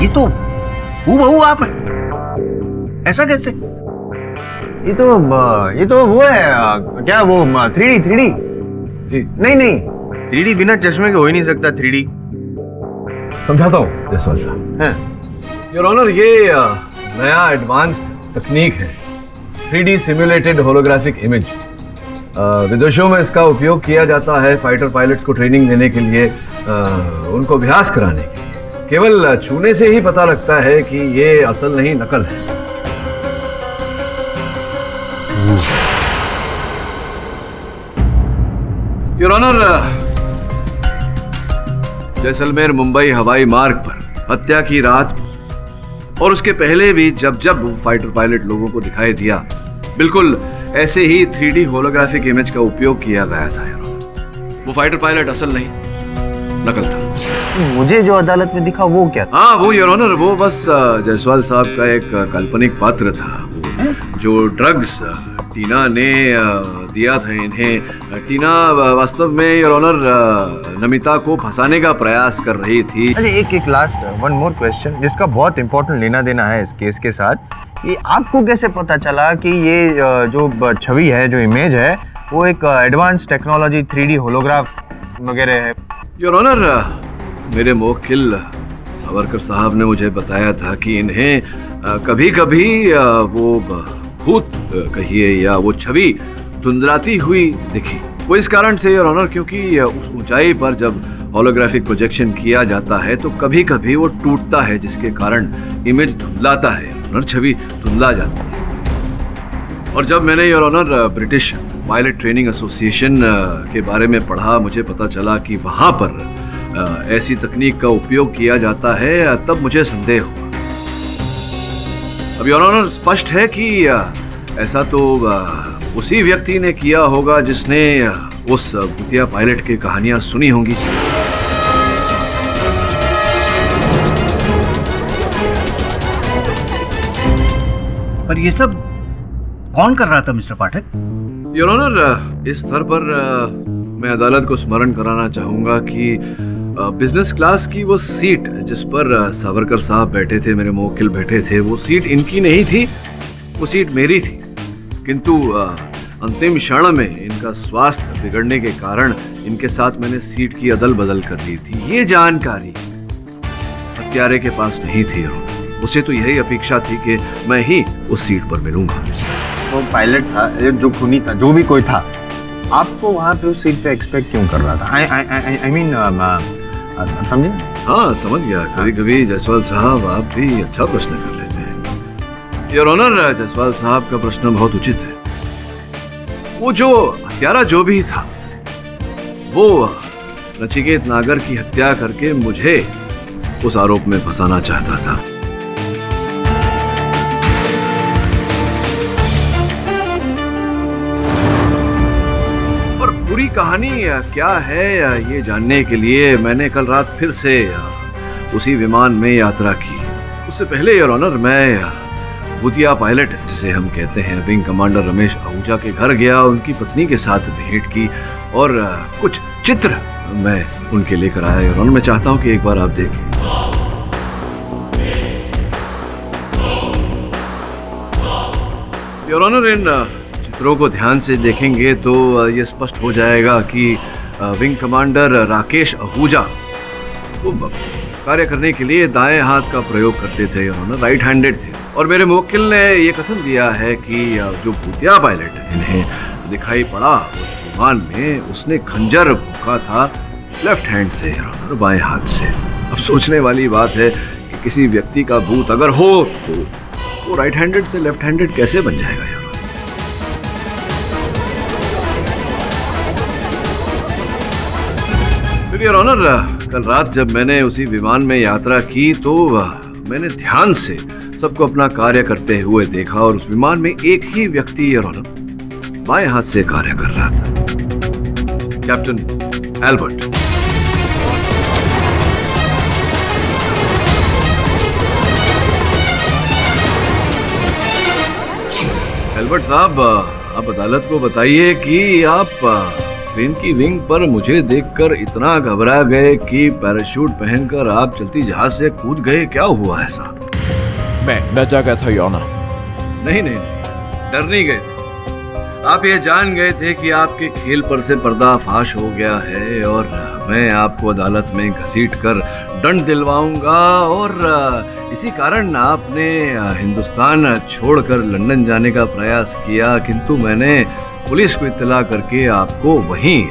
ये तो हूबहू आप हैं। ऐसा कैसे? ये तो वो है क्या, वो 3D? जी नहीं 3D बिना चश्मे के हो ही नहीं सकता। 3D समझाता हूँ जयसवाल साहब। योर ऑनर, ये नया एडवांस तकनीक है, 3D सिम्युलेटेड होलोग्राफिक इमेज। विदेशों में इसका उपयोग किया जाता है फाइटर पायलट्स को ट्रेनिंग देने के लिए, उनको अभ्यास कराने के लिए। केवल छूने से ही पता लगता है कि ये असल नहीं नकल है। योर ऑनर, जैसलमेर मुंबई हवाई मार्ग पर हत्या की रात और उसके पहले भी जब वो फाइटर पायलट लोगों को दिखाई दिया, बिल्कुल ऐसे ही 3D होलोग्राफिक इमेज का उपयोग किया गया था। योर ऑनर, वो फाइटर पायलट असल नहीं नकल था। मुझे जो अदालत में दिखा वो क्या था? हाँ वो योर ऑनर, वो बस जायसवाल साहब का एक काल्पनिक पात्र था। जो ड्रग्स टीना ने दिया था इन्हें। टीना वास्तव में योर ऑनर नमिता को फंसाने का प्रयास कर रही थी। अरे एक लास्ट वन मोर क्वेश्चन जिसका बहुत इंपॉर्टेंट लेना देना है इस केस के साथ। ये आपको कैसे पता चला कि ये जो छवि है, जो इमेज है, वो एक एडवांस टेक्नोलॉजी 3D होलोग्राफ वगैरह है? योर ऑनर, मेरे मोवक्किल सावरकर साहब ने मुझे बताया था कि इन्हें कभी कभी वो भूत कहिए या वो छवि धुंधलाती हुई दिखी। वो इस कारण से योर ऑनर, क्योंकि उस ऊंचाई पर जब होलोग्राफिक प्रोजेक्शन किया जाता है तो कभी कभी वो टूटता है, जिसके कारण इमेज धुंधलाता है और छवि धुंधला जाती है। और जब मैंने your honour British pilot training association के बारे में पढ़ा, मुझे पता चला कि वहाँ पर ऐसी तकनीक का उपयोग किया जाता है, तब मुझे संदेह हुआ। अब योर ऑनर, स्पष्ट है कि ऐसा तो उसी व्यक्ति ने किया होगा जिसने उस भूतिया पायलट की कहानियां सुनी होंगी। पर ये सब कौन कर रहा था मिस्टर पाठक? योर ऑनर, इस स्तर पर मैं अदालत को स्मरण कराना चाहूंगा कि बिजनेस क्लास की वो सीट जिस पर सावरकर साहब बैठे थे, मेरे मोवक्किल बैठे थे, वो सीट इनकी नहीं थी, वो सीट मेरी थी। किंतु अंतिम क्षण में इनका स्वास्थ्य बिगड़ने के कारण इनके साथ मैंने सीट की अदल बदल कर दी थी। ये जानकारी हत्यारे के पास नहीं थी। उसे तो यही अपेक्षा थी कि मैं ही उस सीट पर मिलूंगा। वो पायलट था, जो खूनी था, जो भी कोई था, आपको वहाँ पे उस सीट पे एक्सपेक्ट क्यों कर रहा था? आई मीन समझे? हाँ समझ गया। कभी कभी जायसवाल साहब आप भी अच्छा प्रश्न कर लेते हैं। योर ऑनर, जायसवाल साहब का प्रश्न बहुत उचित है। वो जो हत्यारा जो भी था, वो नचिकेत नागर की हत्या करके मुझे उस आरोप में फंसाना चाहता था। पूरी कहानी क्या है ये जानने के लिए मैंने कल रात फिर से उसी विमान में यात्रा की। उससे पहले योर ऑनर, मैं भूतिया पायलट जिसे हम कहते हैं विंग कमांडर रमेश आहूजा के घर गया, उनकी पत्नी के साथ भेंट की और कुछ चित्र मैं उनके लेकर आया। योर ऑनर, मैं चाहता हूं कि एक बार आप देखें। योर ऑनर, इन चित्रों को ध्यान से देखेंगे तो ये स्पष्ट हो जाएगा कि विंग कमांडर राकेश आहूजा वो कार्य करने के लिए दाएं हाथ का प्रयोग करते थे, उन्होंने राइट हैंडेड थे। और मेरे मुवक्किल ने ये कसम दिया है कि जो भूतिया पायलट है इन्हें दिखाई पड़ा उस विमान में, उसने खंजर भूखा था लेफ्ट हैंड से, और बाएं हाथ से। अब सोचने वाली बात है कि किसी व्यक्ति का भूत अगर हो तो वो राइट हैंडेड से लेफ्ट हैंडेड कैसे बन जाएगा यार। योर ऑनर, कल रात जब मैंने उसी विमान में यात्रा की तो मैंने ध्यान से सबको अपना कार्य करते हुए देखा, और उस विमान में एक ही व्यक्ति योर ऑनर बाएं हाथ से कार्य कर रहा था, कैप्टन एल्बर्ट। एल्बर्ट साहब, आप अदालत को बताइए कि आप ट्रेन की विंग पर मुझे देखकर इतना घबरा गए कि पैराशूट पहनकर आप चलती जहाज से कूद गए, क्या हुआ ऐसा? मैं डर गया था योना। नहीं, डर नहीं गए, आप ये जान गए थे कि आपके खेल पर से पर्दाफाश हो गया है और मैं आपको अदालत में घसीट कर दंड दिलवाऊंगा, और इसी कारण आपने हिंदुस्तान छोड़कर लंदन जाने का प्रयास किया, किंतु मैंने पुलिस को इत्तला करके आपको वहीं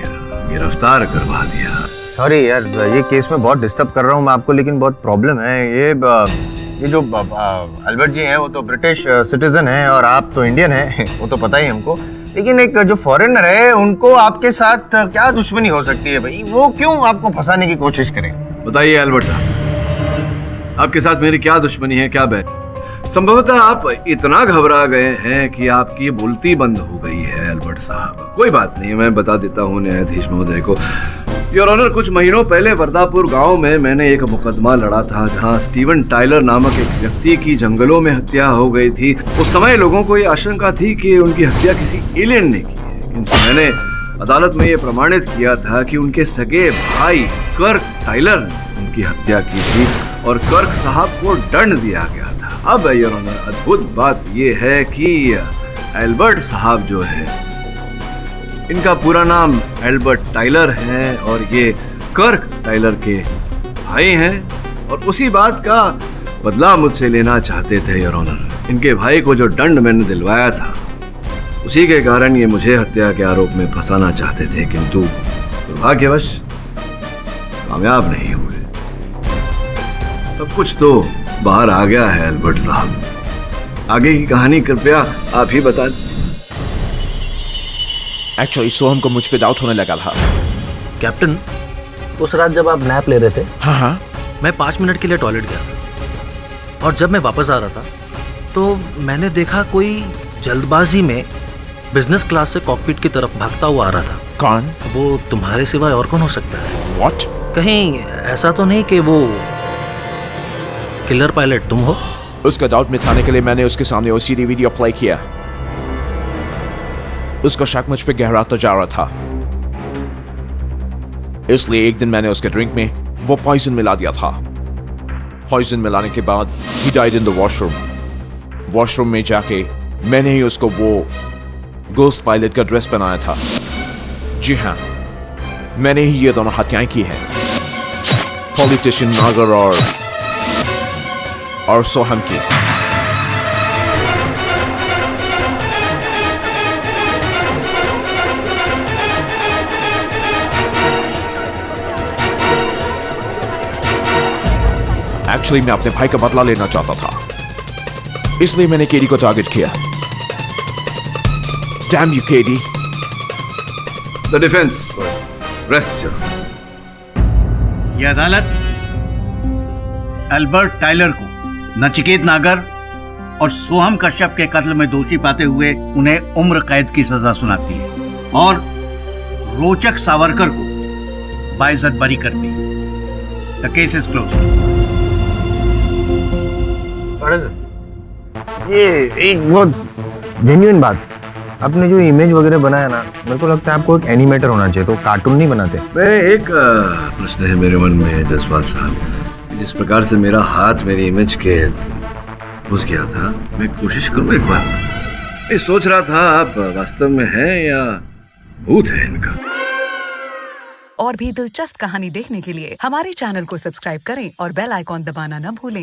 गिरफ्तार करवा दिया। सॉरी यार, ये केस में बहुत डिस्टर्ब कर रहा हूँ मैं आपको, लेकिन बहुत प्रॉब्लम है। ये जो अल्बर्ट जी हैं वो तो ब्रिटिश सिटीजन हैं और आप तो इंडियन हैं, वो तो पता ही हमको, लेकिन एक जो फॉरेनर है उनको आपके साथ क्या दुश्मनी हो सकती है भाई? वो क्यों आपको फंसाने की कोशिश करें? बताइए एल्बर्ट साहब, आपके साथ मेरी क्या दुश्मनी है, क्या बैठ? संभवतः आप इतना घबरा गए हैं कि आपकी बोलती बंद हो गई है एल्बर्ट साहब। कोई बात नहीं, मैं बता देता हूँ न्यायाधीश महोदय को। योर ऑनर, कुछ महीनों पहले वर्दापुर गांव में मैंने एक मुकदमा लड़ा था जहां स्टीवन टाइलर नामक एक व्यक्ति की जंगलों में हत्या हो गई थी। उस समय लोगों को ये आशंका थी कि उनकी हत्या किसी एलियन ने की है, किंतु मैंने अदालत में ये प्रमाणित किया था कि उनके सगे भाई कर्क टाइलर ने उनकी हत्या की थी और कर्क साहब को दंड दिया गया था। अब योर ऑनर, अद्भुत बात यह है कि एल्बर्ट साहब जो है, इनका पूरा नाम एल्बर्ट टाइलर है और ये कर्क टाइलर के भाई हैं, और उसी बात का बदला मुझसे लेना चाहते थे योर ऑनर। इनके भाई को जो दंड मैंने दिलवाया था उसी के कारण ये मुझे हत्या के आरोप में फंसाना चाहते थे, किंतु दुर्भाग्यवश कामयाब नहीं हुए। सब कुछ तो बाहर आ गया है एल्बर्ट साहब, आगे की कहानी कृपया आप ही बता। एक्चुअली सोहम को मुझ पे डाउट होने लगा था। कैप्टन, उस रात जब आप नैप ले रहे थे, हाँ, मैं 5 मिनट के लिए टॉयलेट गया था, और जब मैं वापस आ रहा था तो मैंने देखा कोई जल्दबाजी में बिजनेस क्लास से कॉकपिट की तरफ भागता हुआ आ रहा था। कौन? वो तुम्हारे सिवाय और कौन हो सकता है? What? कहीं ऐसा तो नहीं कि वो किलर पायलट तुम हो? उसका डाउट मिटाने के लिए मैंने उसके सामने ओसीडी वीडियो प्ले किया। उसका शक मुझ पे गहराता जा रहा था, इसलिए एक दिन मैंने उसके ड्रिंक में वो पॉइजन मिला दिया था। पॉइजन मिलाने के बाद he died in the washroom. Washroom में जाके मैंने ही उसको वो गोस्ट पायलट का ड्रेस पहनाया था। जी हाँ, मैंने ही ये दोनों हत्याएं की हैं, पॉलिटिशियन नागर और सोहम की। एक्चुअली मैं अपने भाई का बदला लेना चाहता था, इसलिए मैंने केडी को टारगेट किया। Damn you, KD. The defense, rest your... यह अदालत एल्बर्ट टाइलर को नचिकेत नागर और सोहम कश्यप के कत्ल में दोषी पाते हुए उन्हें उम्र कैद की सजा सुनाती है और रोचक सावरकर को बाइज्जत बरी करती है। The case is closed. ये एक बहुत जेन्युइन बात, आपने जो इमेज वगैरह बनाया ना, मेरे को लगता है आपको एक एनिमेटर होना चाहिए, तो कार्टून नहीं बनाते। मैं एक प्रश्न है मेरे मन में जसपाल साहब, जिस प्रकार से मेरा हाथ मेरी इमेज के घुस गया था, मैं कोशिश करूँ एक बार। मैं सोच रहा था आप वास्तव में हैं या भूत है इनका। और भी दिलचस्प कहानी देखने के लिए हमारे चैनल को सब्सक्राइब करें और बेल आइकॉन दबाना न भूलें।